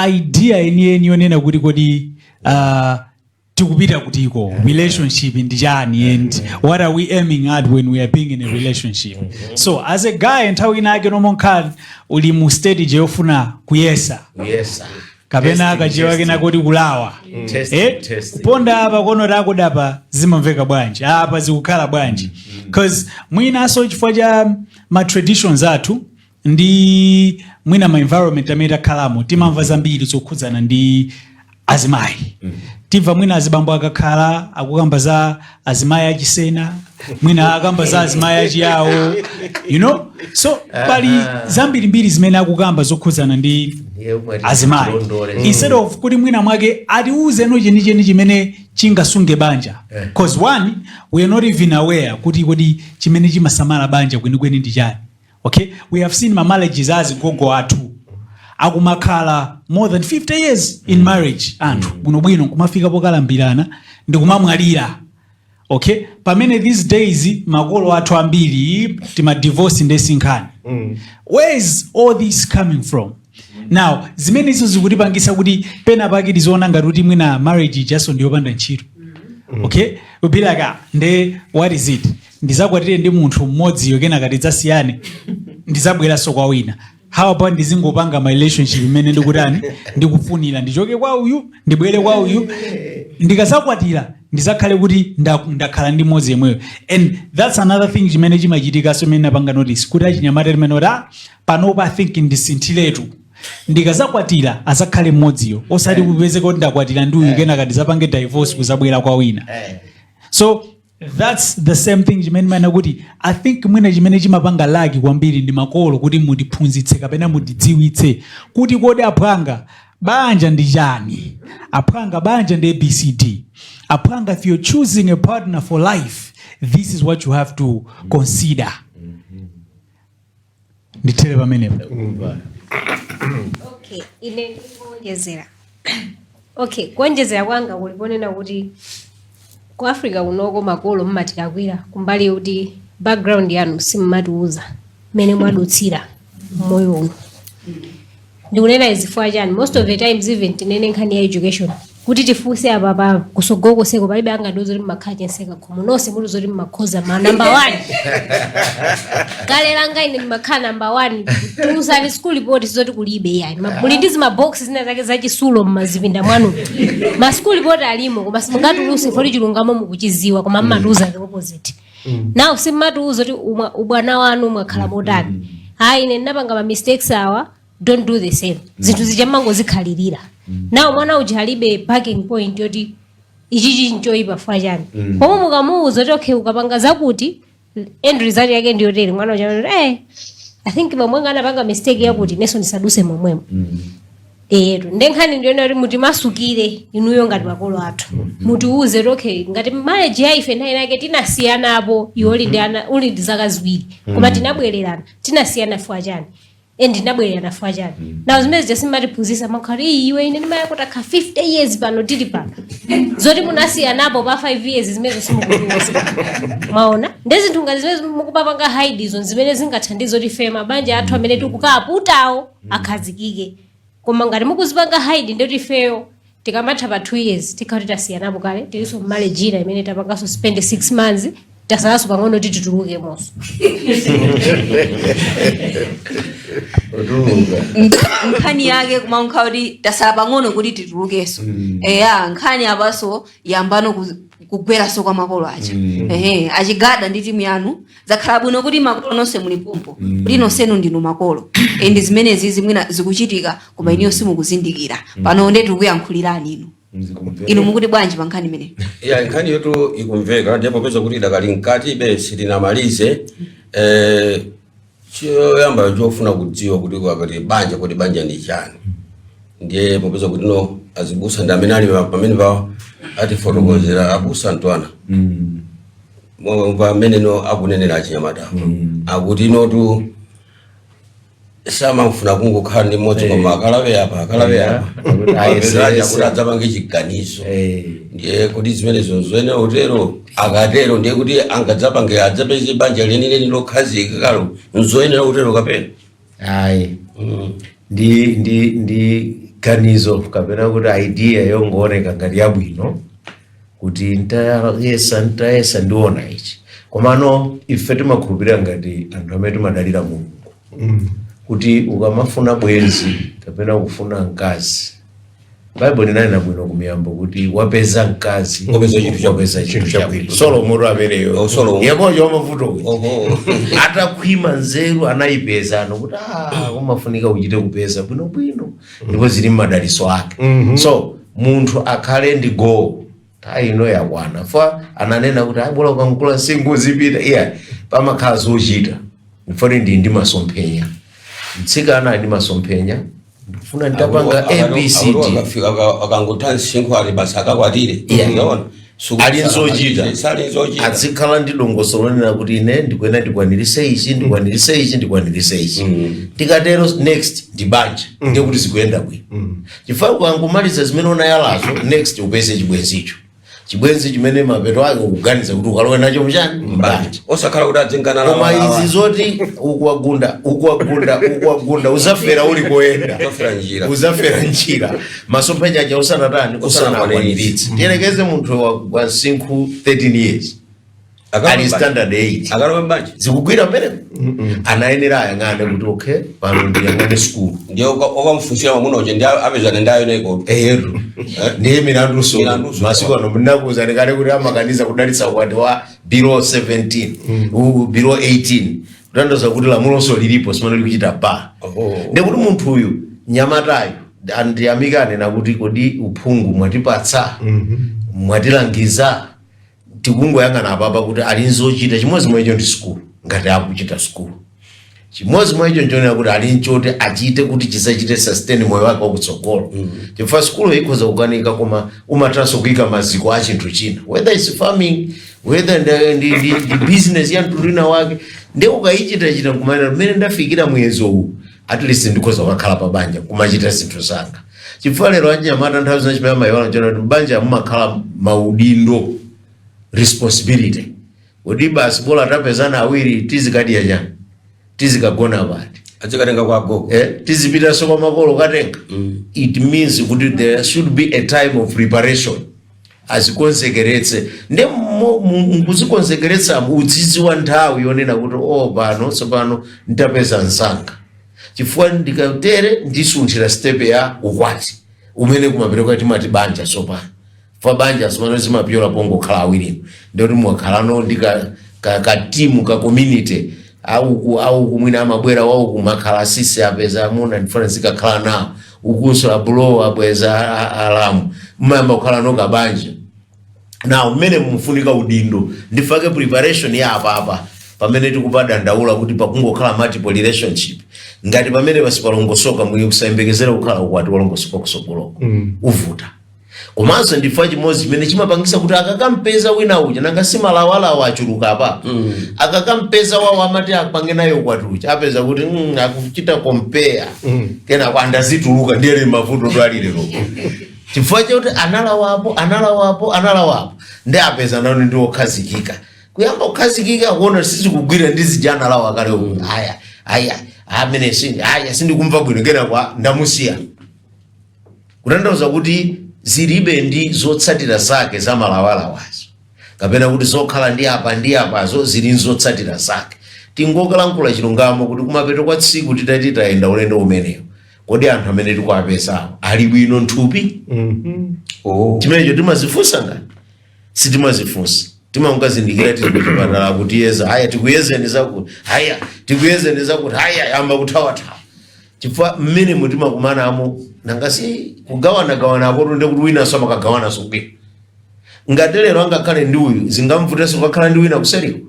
idea yeniyeni yonena kuti kodi tikupita kutiko relationship ndi chani and what are we aiming at when we are being in a relationship. So as a guy nthawi inake nomonkhani uli mu stage yofuna kuyesa kapena akachiwa kena kuti kulawa kuponda apa kono tako dapa zimamveka bwanji apa zikukhala bwanji because mwina so chifukwa cha ma traditions athu ndi mwina ma environment amene takhalamo timamva zambiri zokhudzana ndi azimayi timva mwina azibambo akakhala akukamba za azimayi achisena mwina akamba za azimayi achiyawo you know so pali zambiri mbiri zimene akukamba zokhudzana ndi azimayi instead of kuti mwina mwake atiuze no chenicheni chimene chingasunge banja because one we are not even aware kuti kodi chimene chimasamala banja kwenikweni ndi chani. Okay, we have seen my marriages as gogo athu akumakhala more than 50 years in marriage anthu bwino kumafika pokalambirana ndikumamwalira. Okay, pamene these days makolo athu ambiri tima divorce ndesinkhani. Where is all this coming from? Now zimene izo zikutipangisa kuti pena pake tizoona ngati kuti mwina marriage jaso ndiyopanda ntchito. Okay, we be like nde what is it? Ndizakwatire ndi munthu mmodzi yokena kati zasiyane ndizabwera so kwa wina. How about ndizingopanga my relationship imene ndikutani ndikufunira ndichoke kwa uyu ndibwere kwa uyu ndikazakwatira ndizakhale kuti ndakhala ndi mmodzi yemweyo. And that's another thing chimene chimachitika so mene napanga notice kuti achinyamata limene ota panopa thinking ndisintiletu ndikazakwatira azakhale mmodziyo osati kupezeka kuti ndakwatira ndi uyu kena kati zapange divorce kuzabwera kwa wina. So that's the same thing chimene mana kuti I think mwina chimene chimapanga lagi kwambiri ndi makolo kuti mutiphunzitse kapena mutidziwitse kuti kodi aphanga banja ndi chani, aphanga banja ndi ABCD, aphanga if you're choosing a partner for life this is what you have to consider. Nditele pamenepo. Okay, ine ndikuonjezera. Okay, kuonjezera kwanga kuliponena kuti ku Africa kunoko makolo mmatilakwira kumbali kuti background yanu simmatiuza mene mwadutsira moyo uno. Ndikunena izifua chani most of the times even tinene nkhani ya education kuti tifunse apa kusogoko seko palibe angadozo kuti makhaje nseka khomo nonse muti zoti makhoza ma number 1 kale langa ine makhala number 1 tusani school report zoti kulibe yani muli ndizi ma boxes zina zake zachisulo mmazipinda mwanu ma school report alimo koma simungatuluse foli chilungamo mukuchiziwa koma mmatuza the opposite. Now simmatuza kuti ubwana wanu mwakhala motani hayi ine ndapanga ma mistakes awa don't do the same. Zinthu zichamango zikhalirira. Now mwana ujalibe parking point yoti ichichi nchoipa fajani. Koma mukamuuza kuti okay ukapanga zakuti end result yake ndiyo tele mwana ujamani I think bamwenga anapanga mistake yakuti neso ndisaduse momwemo. Ndenkhani ndiyo kuti muti masukire inuyo ngati makolo athu. Muti uze okay ngati marriage yaife nayi nake tinasiyana apo yoli ndi ana uli ndizaka ziwiri. Koma tinabwererana tinasiyana fajani. Ndinabwerera nafa chani. Now zimene jasimatiphunzitsa makhali iwe ine ndimayakota ka 50 years pano tili pano. Zoti munasiyana napo pa 5 years zimene simukutuza. Maona? Ndezi zinthu ngati zimene mukupapanga hide izo zimene zingathandiza kuti fema banja athu amene tikukaputawo akhazikike. Koma ngati mukuzipanga hide ndoti feo tikamatha pa 2 years tikati tasiyana napo kale tiliso marriage ina imene tapangaso spend 6 months tasalaso pang'ono kuti tituluke moso. Nkhani yake kumankha kuti tasala pang'ono kuti titulukeso. Eya nkhani apaso yambano kugweraso kwa makolo aja. Achigada ndi timu yanu zakhala bwino kuti makolo nonse muli pompo. Kuti nonsenu ndinu makolo. Ndi zimenezi zimwina zikuchitika koma iniyo simukuzindikira. Pano ndetu kuyankhulirani inu. Inu mukuti bwanji pa nkhani imene? Ya nkhani yoto ikumveka ndipo peza kuti dakali nkati be sitinamalize choyamba chofuna kudziwa kuti kwakati banja kuti banja ndi chani. Ndiye popeza kuti no azibusa ndi amene ali pamene pa ati fotokozera abusa Antwana. Pamene no akunenera achinyamata. Akuti notu sama mfuna kungokhala ndi modzi koma akalawe apa ayezaja kuti adzapange chiganizo. Ndiye kuti zimene zonzwene utero akatero ndiye kuti angadzapange adzapeze banja lenileni lokhazika kalo nzoene utero kapena ayi ndi ganizo kapena kuti idea yongooneka ngati yabwino kuti ntayesa ndiona ichi komano ife timakhulupirira ngati anthu amene timadalira Mulungu kuti ukamafuna bwenzi kapena kufuna mkazi Bible linanena bwino kumiyambo kuti wapeza mkazi wapeza chinthu chabwino. Solomon ameneyo yakojo amavuto atakhwima nzeru anayipeza nokuti umafunika uchite kupeza bwino ndipo zili madaliso ake. So munthu akhale ndi go ino yakwana fa ananena kuti bora ukankula singu zipita pamakhala zochita mfano ndi masomphenya mtsikana ndi masomphenya ndifuna ndapanga ABCD akangotha nsinkhu ali basaka kwatire unaona ali nzochita adzikhala ndi dongosolo lonena kuti ine ndikwena ndikwanirise ichi tikatero next ndi banja ndiye kuti zikuyenda bwino chifukwa ukangomaliza zimene unayalazo next upeze chibwenzi chimene mapeto ake ukuganiza kuti ukalowe nacho mchani mbanja osakhala kuti adzingana na koma izi zoti ukuwagunda uzafera uli koenda uzafera njira masomphenya aja usanakwaniritse tiyelekeze munthu wa nsinkhu 13 years ali standard 8 akalowe mbanja zikugwira mbere anayenera ayang'ane kuti okay pano ndiyang'ane school ndiyo okamfunsira mamunoje ndi apezana ndayo neko ndiye milandu so masiku ano mnakuza kale kuti amakaniza kudalitsa ukwati wa below 17 below 18 kutanthauza kuti lamulo so lilipo simene likuchita pa ndiye kuti munthu uyu nyamatayo andiyamikane nakuti kodi uphungu mwatipatsa mwatilangiza tikungoyang'ana apapa kuti ali nzochita chimodzi mwecho ndi school ngati akuchita school chimodzi mwecho njonera kuti ali nchoti achite kuti chisachite sustain moyo wake wakutsogolo chifukwa school ikhoza kukanika koma umatranso kuyika maziko a chinthu china whether it's farming whether ndi business ya mtulina wake ndiye ukayichita kumanena mmene ndafikira mwezo uwu at least ndikhoza kukhala pa banja kumachita zinthu zanga chifukwa lero anyamata nthawi zina chimene amayiona njonera kuti banja mumakhala maudindo responsibility udi basi bola tapezana awiri tizikadiya chani tizikagona pati azikatenga kwa gogo tizipita so kwa makolo katenga it means kuti there should be a time of preparation azikonsekeretse nde mukuzikonsekeretsa udzidzi wa nthawi yonena kuti pano tsopano nditapeza msanga chifukwa ndikatere ndisunthira step ya ukwati umene kumapereka timati banja sopano fa banja simano zimapyola pongo khala awiri ndoti mwakhalano ndika ka team ka community au kumwina amabwera wao kumakhala sisi apeza amuna ndifana zikakhala nawo ukunso abulo abweza alamu mmamba kukhala no kabanja now mmene mfunika udindo ndifake preparation ya apa pamene tikupada ndaula kuti pakungokhala multiple relationship ngati pamene pasipalongosoka muli kusayembekezera kukhala ukwati walongosoka kusogoloko uvuta komanso ndifa chimodzi chimene chimapangisa kuti akakampeza wina uja nanga simalawala achuluka apa akakampeza wawo amati apange nayo kwatucha apeza kuti akuchita compare kena kwanda zituluka ndiye mavuto twalilero chifukwa chakuti analawapo ndi apeza nawo ndi okhazikika kuyamba okhazikika kuona sisi kugwira ndizijana lawo akale aya amene sindikumva bwino kena kwa ndamusiya kutanthauza kuti zilibe ndi zotsatira zake za malawalawazo kapena kuti zokhala ndi apazo zili nzotsatira zake. Tingokalankhula chilungamo kuti kumapeto kwa tsiku titati tayenda ulendo umenewo, kodi anthu amene tikuwapesawo ali bwino nthupi? Chimenecho timazifunsa ngati sitimazifunsa, timangazindikira tili kuchipatala kutiyeza, haya tikuyezeni zakuti, haya tikuyezeni zakuti, haya yamba kuthawathawa. Chifukwa mmene mutimakumanamo nangasi kugawana apoto ndi kuti wina soma kagawana sokwe. Ngati lero angakhale ndi uyu zingamvutenso kukhala ndi wina kuseriko.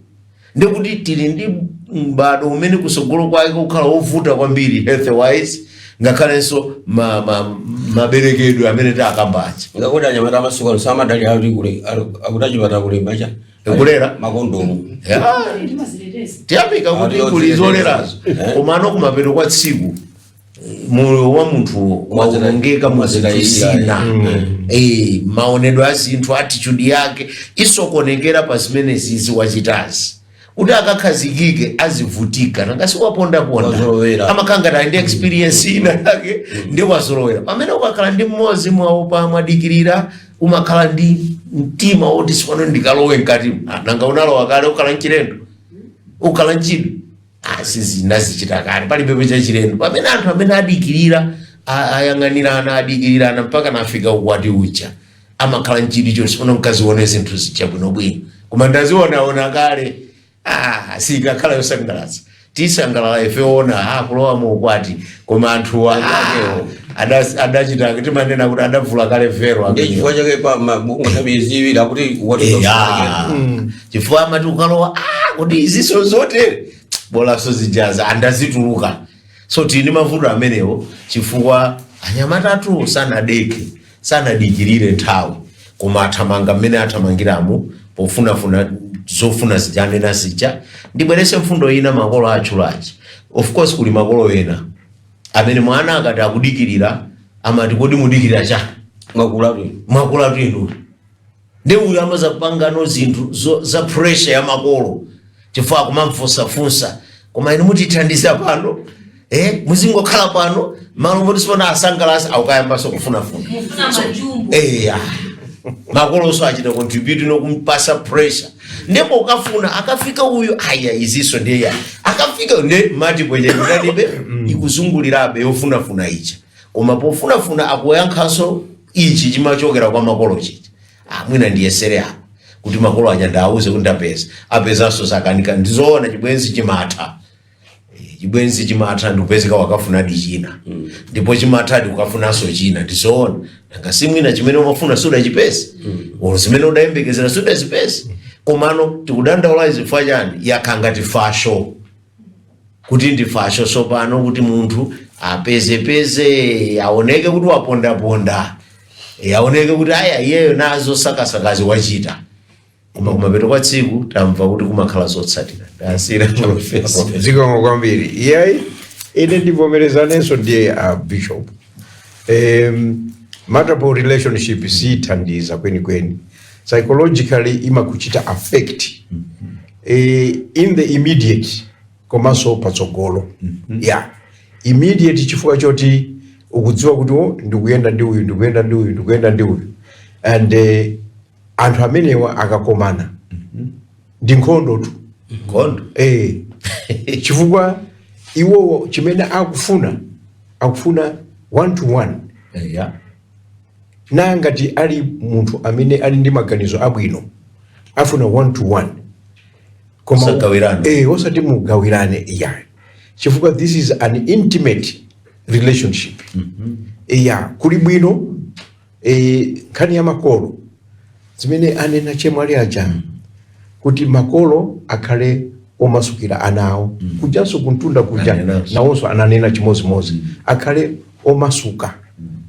Ndi kuti tili ndi m'bado umene kusogolo kwake kukhala wovuta kwambiri health wise, ngakhalenso maberekedwe amene takambacha. Ngakuti anyamata amasuka samadali akutachipata kulemba cha kulera makondomu. Tiyapika kuti kulizolerazo. Komano kumapeto kwa tsiku moyo wa munthu waongeka muzina. Maonedwe a zinthu, attitude yake isokonekera pa zimene zizi wachitazi. Kuti akakhazikike azivutika nangasi waponda amakanga ndi experience ina yake ndi wazolowera. Pamene ukakhala ndi mmodzi mwawo mwadikirira umakhala ndi mtima woti sipano ndikalowe mkati nanga unalowa kale ukhala mchilendo ukhala mchido sizinazichita kale palibe pecha chilendo. Pamene anthu amene adikirira ayang'anirana mpaka nafika ukwati ucha amakhala mchidi chonse sipano mkazi wone zinthu zichabwinobwino. Koma ndaziona kale sikakhala yosangalatsa tisangalala ife ona kulowa mu ukwati, koma anthu adachita kuti manena kuti adavula kale vero amene chifukwa chake pa mabuku tabiziwi kuti chifukwa amati ukalowa kuti iziso zote bola so zijaza andazituluka. So tini mavuto amenewo chifukwa anyamatatu sanadikirire nthawi, koma athamanga mmene athamangiramo pofunafuna zofuna zijanena zija. Ndibwerese mfundo ina makolo achulachi. Of course kuli makolo ena amene mwana akati akudikirira amati kodi mudikirira cha mwakula twinu ndi uyu amaza pangano zinthu za pressure ya makolo chifukwa kumamfunsa koma ine mutithandiza pano muzingokhala pano malo moti sipona asangalasa aukayambaso kufunafuna makolo so achita contribute no kumpasa pressure. Ndipo ukafuna akafika uyu aya iziso ndiye akafika ne mati bweje ndalibe ikuzungulirabe yofunafuna ichi. Koma pofunafuna akuyankhaso ichi chimachokera kwa makolo chichi. Mwina ndiye sere apo kuti makolo aja ndauze kuti ndapeza apezaso sakanika ndizoona chibwenzi chimatha. Chibwenzi chimatha ndikupezeka wakafuna dichina. Ndipo chimatha ndikukafunaso china ndizoona. Nanga simwina chimene umafuna suda chipesi. Zimene udayembekezera suda zipesi. Komano tikudandaula izifwa chani yakangati fasho. Kuti ndi fasho so pano kuti munthu apeze aoneke kuti waponda. Aoneke kuti aya iyeyo nazo sakasakazi wachita. Koma kumapeto kwa tsiku tamva kuti kumakhala zotsatira. Ndasira professor. Zikomo kwambiri. Iyayi ine ndivomerezanenso ndiye bishop. Multiple relationship sithandiza kweni. Psychologically imakuchita affect in the immediate komanso patsogolo. Immediate chifukwa choti ukudziwa kuti ndikuyenda ndi uyu and anthu amenewa akakomana ndi nkhondo tu chifukwa iwo chimene akufuna one to one. Nangati ali munthu amene ali ndi maganizo abwino afuna one to one koma osati mugawirane chifukwa this is an intimate relationship. Kuli bwino nkhani ya makolo zimene anena chemwali aja kuti makolo akhale omasukira anawo kujanso kuntunda kuja nawonso ananena chimozimozi akhale omasuka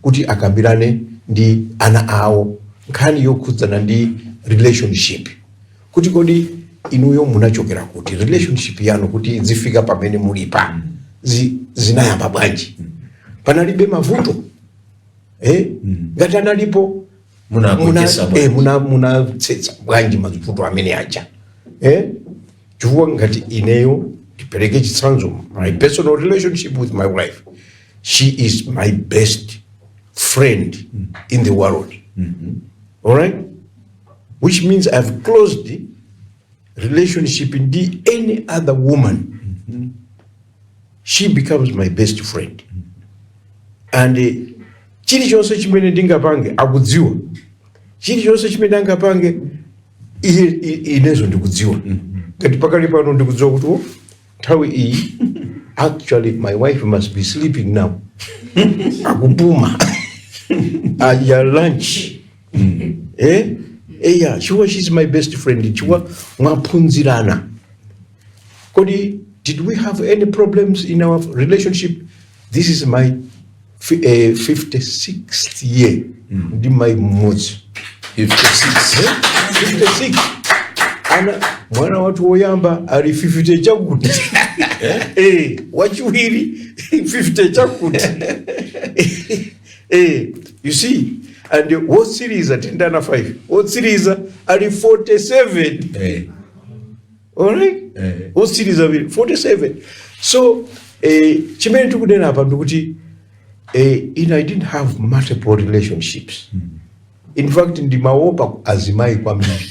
kuti akambirane ndi ana awo nkhani yokhudzana ndi relationship kuti kodi inuyo munachokera kuti relationship yanu kuti zifika pamene mulipa zinayamba bwanji panalibe mavuto ngati analipo munatsetsa bwanji mavuto amene aja chifukwa ngati ineyo ndipereke chitsanzo my personal relationship with my wife, she is my best friend in the world. All right? which means I've closed the relationship in any other woman. She becomes my best friend. And chili chonse chimene ndingapange akudziwa. Chili chonse chimene angapange inezo ndikudziwa. Ngati pakali pano ndikudziwa kuti nthawi iyi actually my wife must be sleeping now. Akupuma. Aya lunch. Yeah, she's my best friend. Chiwa mwaphunzirana. Kodi, did we have any problems in our relationship? This is my 56th year. Ndi my mozi. 56. Ana mwana watu woyamba ali 50 chakuti. Wachiwiri 50 chakuti. You see, and what series attendana 5? What series are 47? All right? What series are 47? So, chimene tikudena apa ndikuti I didn't have multiple relationships. In fact, ndimaopa azimai kwambiri.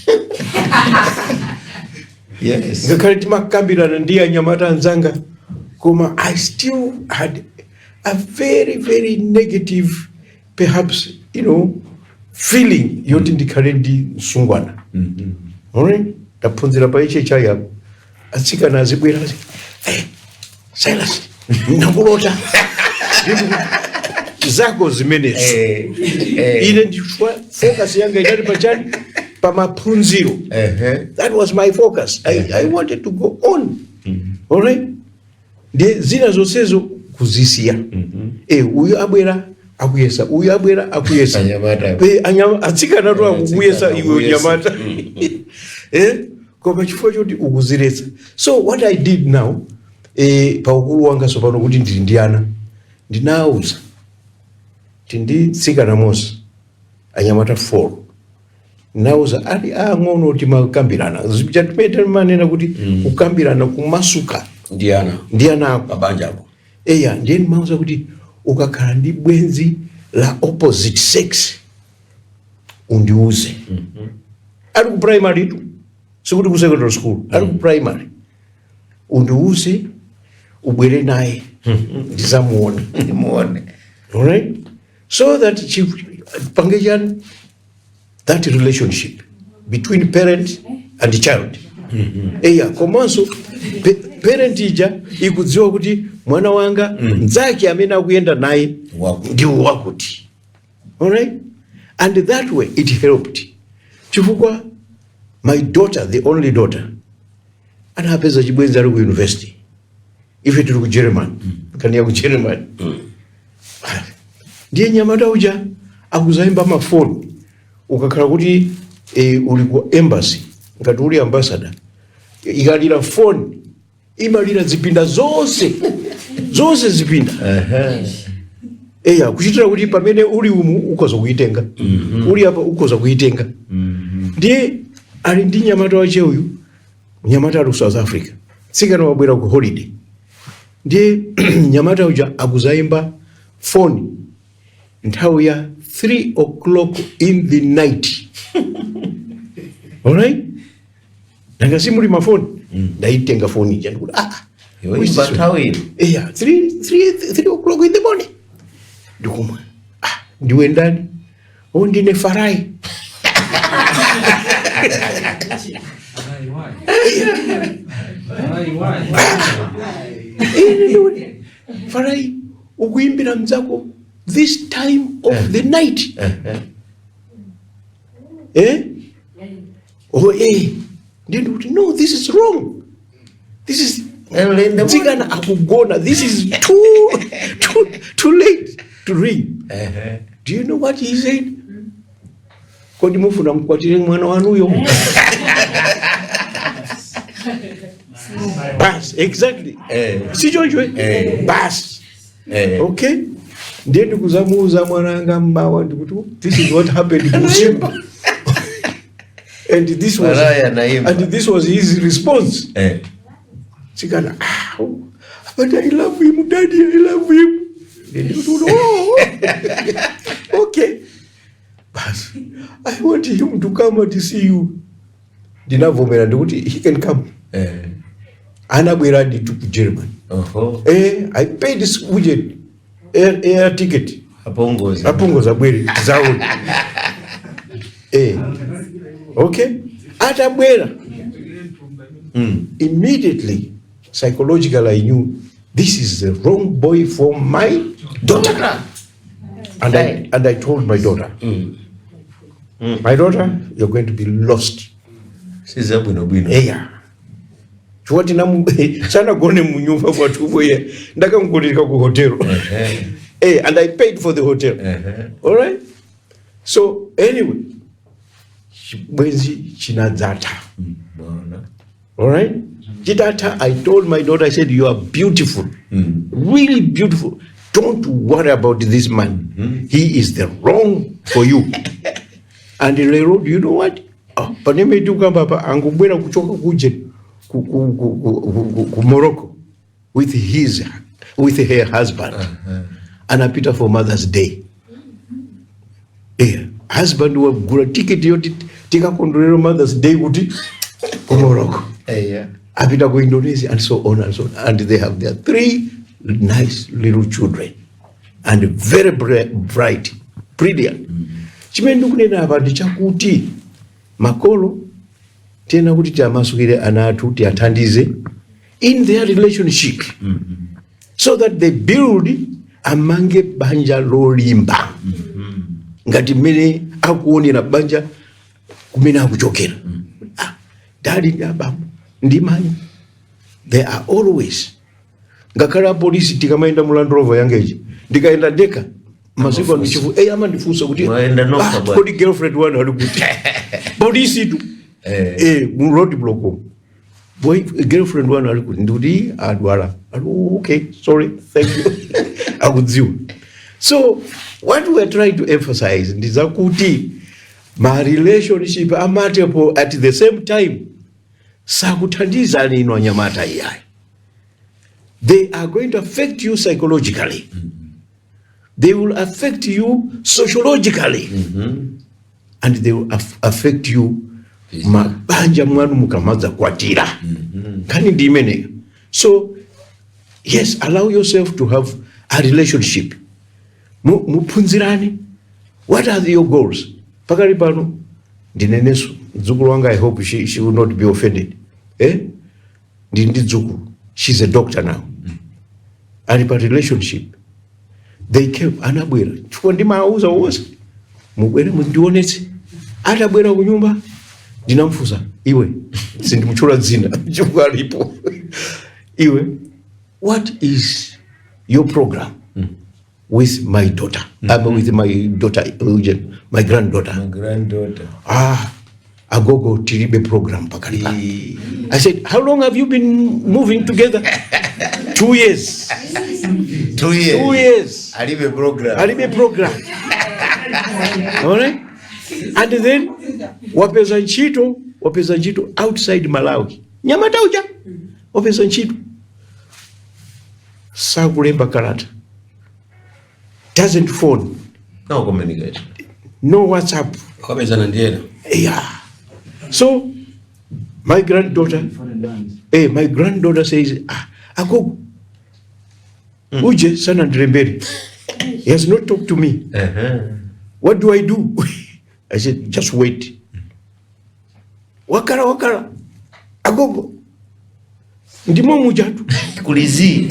Yes. Ngakhale timakambirana ndi anyamata anzanga, koma I still had a very, very negative, perhaps, feeling yoti ndikhale ndi msungwana. Alright? Taphunzira pa iche chaya. Atsikana azibwera. Silas, nakulota. Zako zimenezi. Ine ndifwa focus yanga inali pachani pa maphunziro. That was my focus. I wanted to go on. Alright? Ndi zina zonsezo kuzisiya. Uyu abwera akuyesa, uyu abwera akuyesa. Atsikana tu akuyesa iwe nyamata. Koma chifukwa choti ukuziretsa. So what I did now, pa ukulu wanga sopano kuti ndili ndiana, ndinauza tindi tsikana mosi anyamata 4. Ndinauza ali ang'ono timakambirana. Zichatumeta manena kuti kukambirana kumasuka ndiana Babanja hapo. Ndiye ndimauza kuti ukakhala ndi bwenzi la opposite sex undiuze. Ali ku primary tu. Sikuti ku secondary school. Ali ku primary. Undiuze ubwere naye. Ndizamuone. All right? So that pangejan that relationship between parent and the child. Komanso parent ija ikudziwa kuti mwana wanga nzake amene akuyenda naye ndi wakuti. All right? And that way it helped. Chifukwa my daughter, the only daughter, anapeza chibwenzi ali ku university. Ife tuli ku German. Kaniya ku German. Ndiye nyamata uja akuzaimba mafoni. Ukakhala kuti uli ku embassy, ngati uli ambassador, ikalira phone, imalira zipinda zonse zipinda. Kuchitira kuti pamene uli umu ukoza kuitenga. Uli apa ukoza kuitenga. Ndiye ali ndi nyamata wache uyu, nyamata ali ku South Africa. Tsikana wabwera ku holiday. Ndiye nyamata uja akuzaimba phone nthawi ya 3 o'clock in the night. All right? Nanga simuli mafoni. Ndaitenga phone ija ndikuti Yoimba nthawi. 3 o'clock in the morning. Ndikumwa. Ndiwe ndani? Ndine Farai. Farai, ukuimbira mzako this time of the night. No, this is wrong. This is Zigana akugona. This is too late to ring. Do you know what he said? Kodi mufuna mkwatire mwana wanuyo. Bas, exactly. Si Jojo. Bas. Okay. Ndiye kuzamuza mwananga mbawa ndikutu. This is what happened to Simba. And this was his response. Sikana, but I love him, Daddy, I love him. Then you do, okay. But I want him to come and see you. Ndinavomera ndikuti he can come. Anabwera nditu ku Germany. I paid this budget air ticket. Apongoza bwere zawo. Okay? Atabwera. Immediately, psychologically, I knew this is the wrong boy for my daughter. And I told my daughter, my daughter, you're going to be lost. Yeah. Chwati namu sana gone munyumba kwa tubo ye ndaka mkudirika ku hotel. And I paid for the hotel. All right? So anyway, bwenzi chinadzata. All right? Chitata, I told my daughter, I said, you are beautiful. Really beautiful. Don't worry about this man. He is the wrong for you. And lero, do you know what? Paneme tuka papa angubwera kuchoka kuje ku Morocco with her husband. Anapita for Mother's Day. Husband wa gura ticket yoti tika kondolero Mother's Day kuti ku Morocco. Apita go Indonesia and so on and so on. And they have their 3 nice little children. And very bright, brilliant. Chimendu kunena abantu chakuti makolo tena kuti tamasukire anatu tiatandize in their relationship. So that they build amange banja lolimba. Ngati mmene akuonera banja kumene akuchokera. Daddy ndimani. They are always. Ngakhala polisi tikamaenda mu Land Rover yangeji. Ndikaenda deka. Masiku andichifu ama ndifusa kuti kodi girlfriend wanu ali kuti. Polisi tu. Mu road block. Boy girlfriend wanu ali kuti ndudi adwala. Okay, sorry. Thank you. Akudziwa. So what we are trying to emphasize ndizakuti my relationship amatepo at the same time sakuthandiza nino anyamata iyai. They are going to affect you psychologically. They will affect you sociologically. And they will affect you mabanja mwanu mukamaza kwatira. Kani ndimene. So yes, allow yourself to have a relationship. Mupunzirani. What are your goals? Pakali pano ndinenesu dzukulu wanga, I hope she will not be offended. Ndindi dzukulu. She's a doctor now. And about relationship. They came anabwera. Chukwa ndima auza wose. Mubwere mundionetse. Atabwera kunyumba. Ndinamfusa. Iwe. Sindimuchula dzina. Chukwa alipo. Iwe. What is your program with my daughter? With my daughter, my granddaughter. Agogo Tiribe program pakalipa. I said, how long have you been moving together? 2 years. 2 years. 2 years. Alibe program. All right? And then wapeza nchito outside Malawi. Nyamata uja. Wapeza nchito. Sakulemba karata. Doesn't phone. No communication. No WhatsApp. Wapeza nandiena. Yeah. So my granddaughter says, Agogo, uje sana ndremberi. He has not talked to me. What do I do? I said, just wait. Wakara. Agogo. Ndimo mujatu. Kulizi.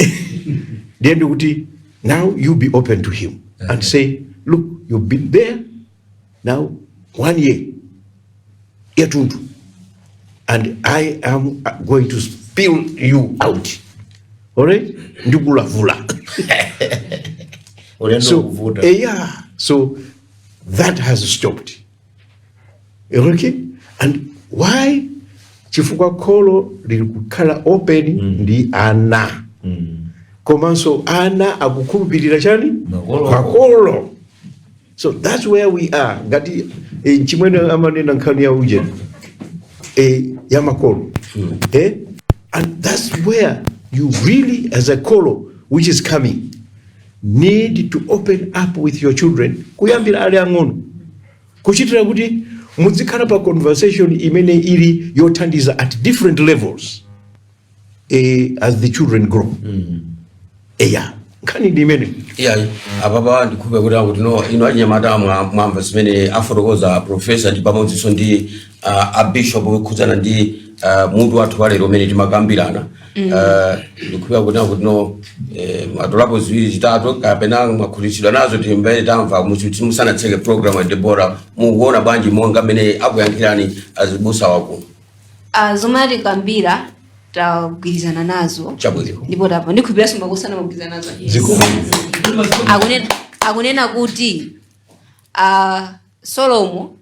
Now you be open to him and say, look, you've been there now 1 year. And I am going to spill you out. All right? Ndugula vula. So that has stopped. Okay? And why Chifuka Kolo lilikukala open ndi ana. Komanso ana akukubirira chani? Makolo. So that's where we are. Ngati chimwene amanena nkhani ya uje. Ya makolo. And that's where you really, as a kolo which is coming, need to open up with your children. Kuyambira ali angono. kuchitira kuti muzikhala pa conversation imene ili yothandiza at different levels as the children grow. Eya nkhani ndi imene iya apapa ndikhupe kuti no ino anyamata mwamva zimene afotokoza professor ndi pamodzinso ndi a bishop okhudzana ndi mutu wathu walero umene timakambirana. Ndikhupe kuti no matolapo ziwiri zitatu kapena mwakhulitsidwa nazo timbere tamva musanatseke program ya Deborah mukuona bwanji monga mmene akuyankhirani azibusa wako. Zomwe tikambira tagwirizana nazo Chabwino. ndipo tapo ndikhupira simakusana magwirizana nazo. Akunena kuti Solomo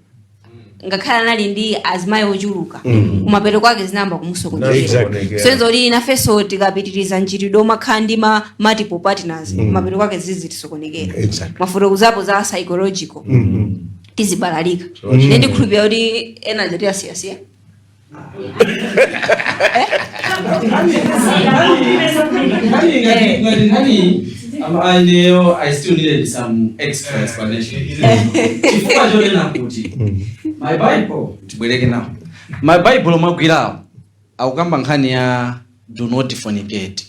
ngakhala nali ndi azimayi ochuluka kumapeto kwake zinamba kumusokonekera. Senzo lili nafenso tikapitiriza nchitidwe makhala ndi multiple partners kumapeto kwake zizitisokonekera. Mafotokozapo za psychological tizibalalika. Ndikhulupira kuti ena zati asiyasiya. I still needed some extra explanation. My Bible, my Bible magwira akukamba nkhani ya do not fornicate.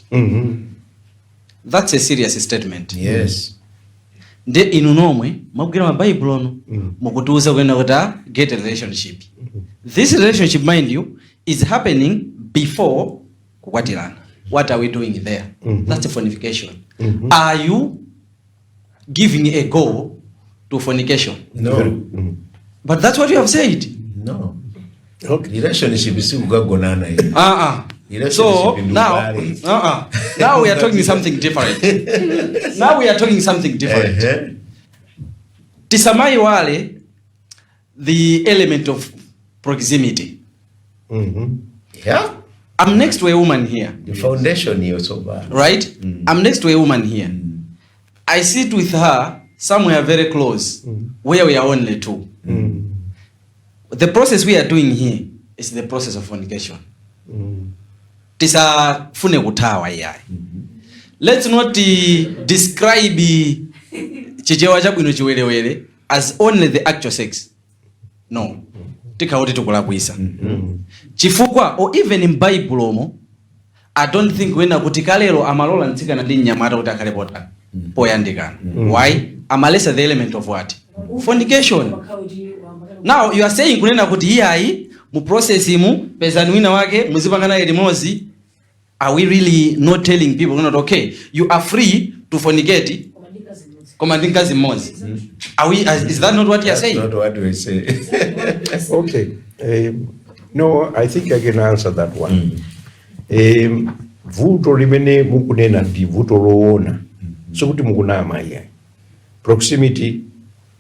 That's a serious statement. Yes. Nde inu nomwe magwira my Bible ono mukutiuza kwenda kuti get a relationship. This relationship, mind you, is happening before kukwatirana. What are we doing there? That's a fornication. Are you giving a go to fornication? No. But that's what you have said. No. Okay. Relationship is ugagonana. So now, now we are talking something different. Now we are talking something different. Tisamai wale, the element of proximity. Yeah. I'm next to a woman here. The foundation is so bad. Right? I'm next to a woman here. I sit with her somewhere very close, where we are only two. The process we are doing here is the process of fornication. Tisa fune kutawa yai. Let's not describe chichewa chabwino chiwelewele as only the actual sex. No. Tikauti tukulakwisa. Chifukwa or even in Bible omo, I don't think wena kuti kalero amalola ntsika ndi nyamata kuti akalepota poyandikana. Why? Amalesa the element of what? Fornication. Now you are saying kunena kuti iyai mu process imu pezani wina wake muzipangana elimozi. Are we really not telling people not okay, you are free to fornicate? Komandinga zimozi. Are we? Is that not what you are saying? Not what we say. Okay. No, I think I can answer that one. Vuto limene mukunena ndi vuto loona. So kuti mukunama iya. Proximity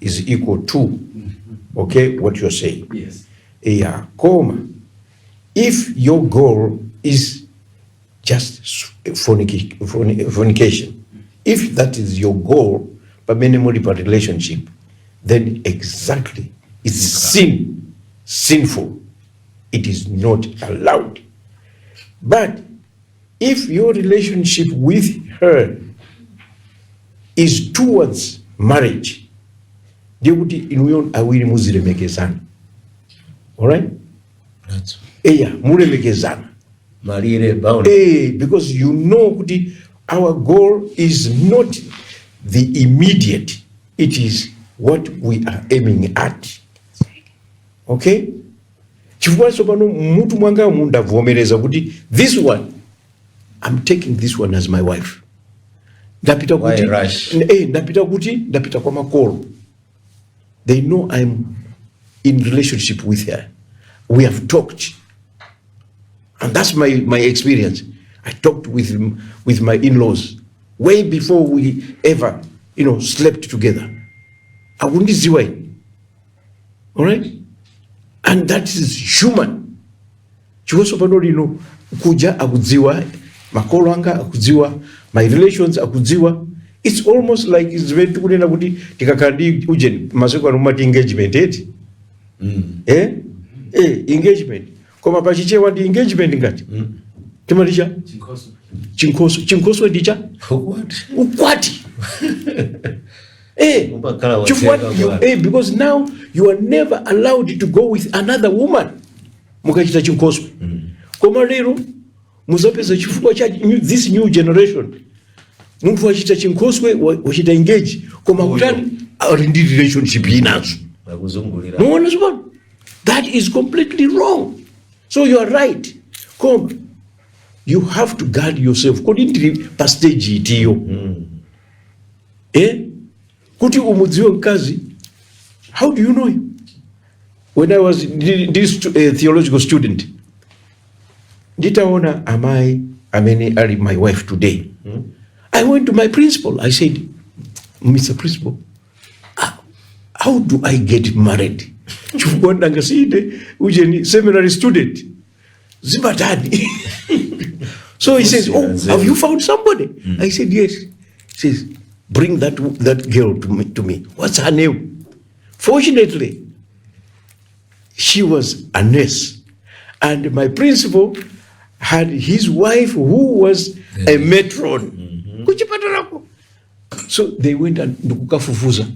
is equal to, okay, what you're saying. Yes. Yeah, comma. If your goal is just fornication, if that is your goal, but minimally per relationship, then exactly it's sinful. It is not allowed. But if your relationship with her is towards marriage, Deputy inuyon awiri muziremekezana. Alright? That's muremekezana. Marire bound. Because you know our goal is not the immediate, it is what we are aiming at. Okay? Chifukwa sopano mutu mwanga mundavomereza kuti this one, I'm taking this one as my wife. Ndapita kuti ndapita kwa makolo. They know I'm in relationship with her. We have talked. And that's my experience. I talked with my in-laws way before we ever, slept together. I wouldn't see why. All right? And that is human. Chiwoso panori kuja akudziwa, makolo anga akudziwa, my relations akudziwa. It's almost like it's very tukunena kuti tikakandi uje maseko anumati engagement eti. Engagement. Koma pachichewa ndi engagement ngati. Timalisha? Chinkoso ndicha? Ukwati. Because now you are never allowed to go with another woman. Mukachita chinkoswe. Koma lero muzapeza chifukwa cha this new generation. Muntu wachita chinkoswe wachita engage koma kutani ali ndi relationship inazo. Muona zibona? That is completely wrong. So you are right. Koma you have to guard yourself. Kodi pa stage itiyo. Kuti umudziwe mkazi, how do you know him? When I was this theological student, nditaona are my wife today. I went to my principal. I said, Mr. Principal, how do I get married? Chufukwana ngaside uje ni seminary student. Zibatani. So he says, oh, have you found somebody? I said, yes. He says, bring that girl to me. What's her name? Fortunately, she was a nurse. And my principal had his wife who was a matron. So they went and kukafufuza.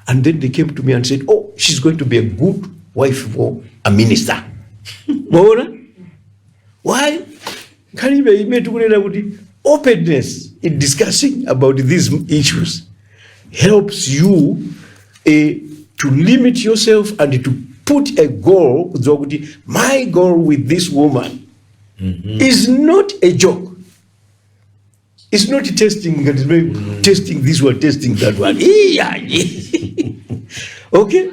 And then they came to me and said, oh, she's going to be a good wife for a minister. Why? Openness in discussing about these issues helps you to limit yourself and to put a goal. My goal with this woman is not a joke. It's not testing this one, testing that one. Okay?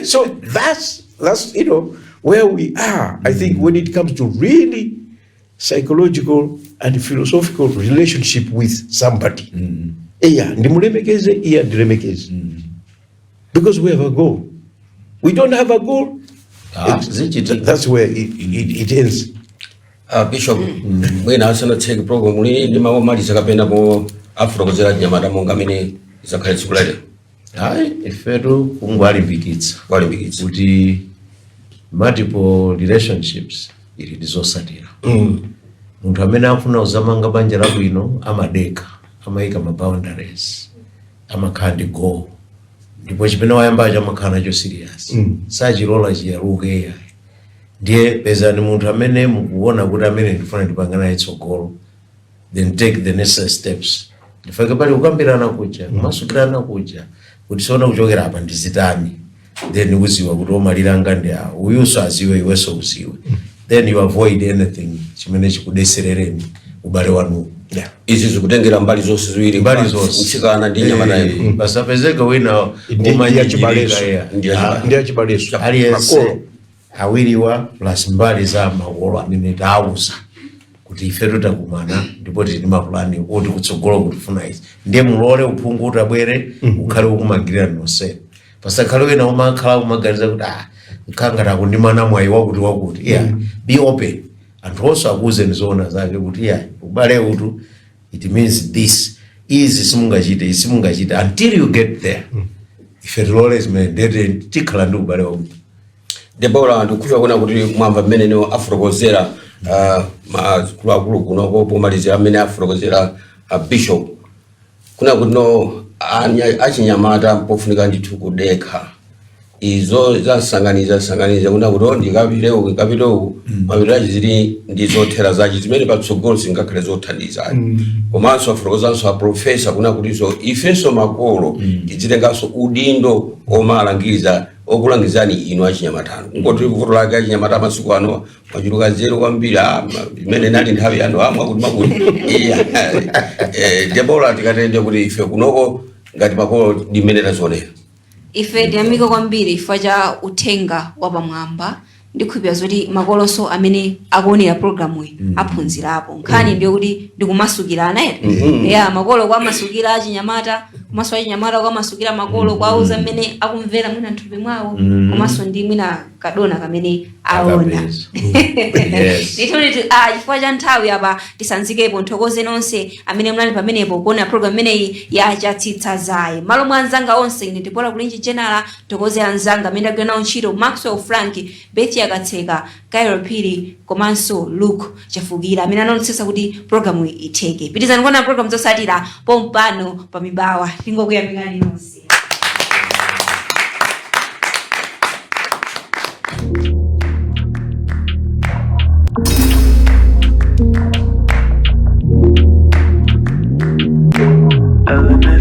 So that's where we are. I think when it comes to really psychological and philosophical relationship with somebody. Because we have a goal. We don't have a goal. That's where it ends. Bishop, when I send a take program, we need my malice kapenda Afro-Kozera Nyamata Mongamini is a kind. Ifero kungwalimbikitsa kuti multiple relationships ili ndizosatira. Muntu amene afuna uzamanga banja labwino amadeka, amayika ma boundaries, amakhala ndi goal. Ndipo chimene wayamba chamakhala nacho serious. Sachilola chiyaruke. Ndiye pezani muntu amene mukuona kuti amene ndifuna ndipangana naye tsogolo, then take the necessary steps. Ndifake pali ukambirana kuja, kumasukirana kuja, kuti sona kuchokera apa ndizitani. Then uziwa kuti omalira ngandi awo, uyuso aziwe iweso uziwe. Then you avoid anything chimene chikudeserereni ubale wanu. Izi zikutengera mbali zonse ziwiri, mbali zonse nchikana ndi nyama nayo. Basapezeka wina umanya chibaleso. Ndiya chibaleso. Aliyense awiriwa plus mbali za makolo amene tauza kuti ife tutakumana ndipo tili mapulani oti kutsogolo kutifuna izi. Ndiye mulole uphungu utabwere ukhale ukumangirira nonse. Pasakhale wina umakhala umaganiza kuti nkangata kundi mwana mwayi wakuti. Be open. And also akuze nizona zake kuti ubale utu, it means this. Izi simungachite until you get there. Ife tilole zimene tikhala ndi ubale wakuti. Debora ndikufa kuna kuti mwamba mmene no Afro-Kozera makulu kuno pomalizira mmene Afro-Kozera Bishop kuna kuti no achinyamata pofunika ndithu kudekha izo zasanganiza kuna kuti ndikapiteo mapitachi zili ndizothera zachi zimene patsogolo singakhale zothandiza. Komanso Afro-Kozanso aprofesa kuna kuti so ifenso makolo tidzitenganso udindo omalangiriza okulangizani ino achinyamatano. Ngoti vuto lake achinyamata masiku ano machuluka zero kwambiri imene nali nthawi yanu amwa kuti makuti. Debora tikatende kuti ife kunoko ngati makolo ndimene tazionera. Ife ndiyamika kwambiri chifukwa cha uthenga wapamwamba ndikhulupirira zoti makolonso amene akuonera programu iyi aphunzirapo. Nkhani ndiyo kuti ndikumasukirana makolo kwamasukira achinyamata, komanso achinyamata kwamasukira makolo kwauza mmene akumvera mwina nthupi mwawo, komanso ndi mwina kadona kamene aona. Yes. Nditoni chifukwa cha nthawi apa tisanzikepo nthokoze nonse amene mnali pamenepo kuona program imeneyi ya Chatsitsa Zaye. Malo mwa anzanga onse ine Debora Kulinji General, nthokoze anzanga amene agwira nawo ntchito Maxwell Frank, Betty Akatseka, Cairo Piri, komanso Luke Chafukira amene anonetsetsa kuti program itheke. Pitizani kuona program zotsatira pompano pa Mibawa. Tingokuyamikani nonse. Element.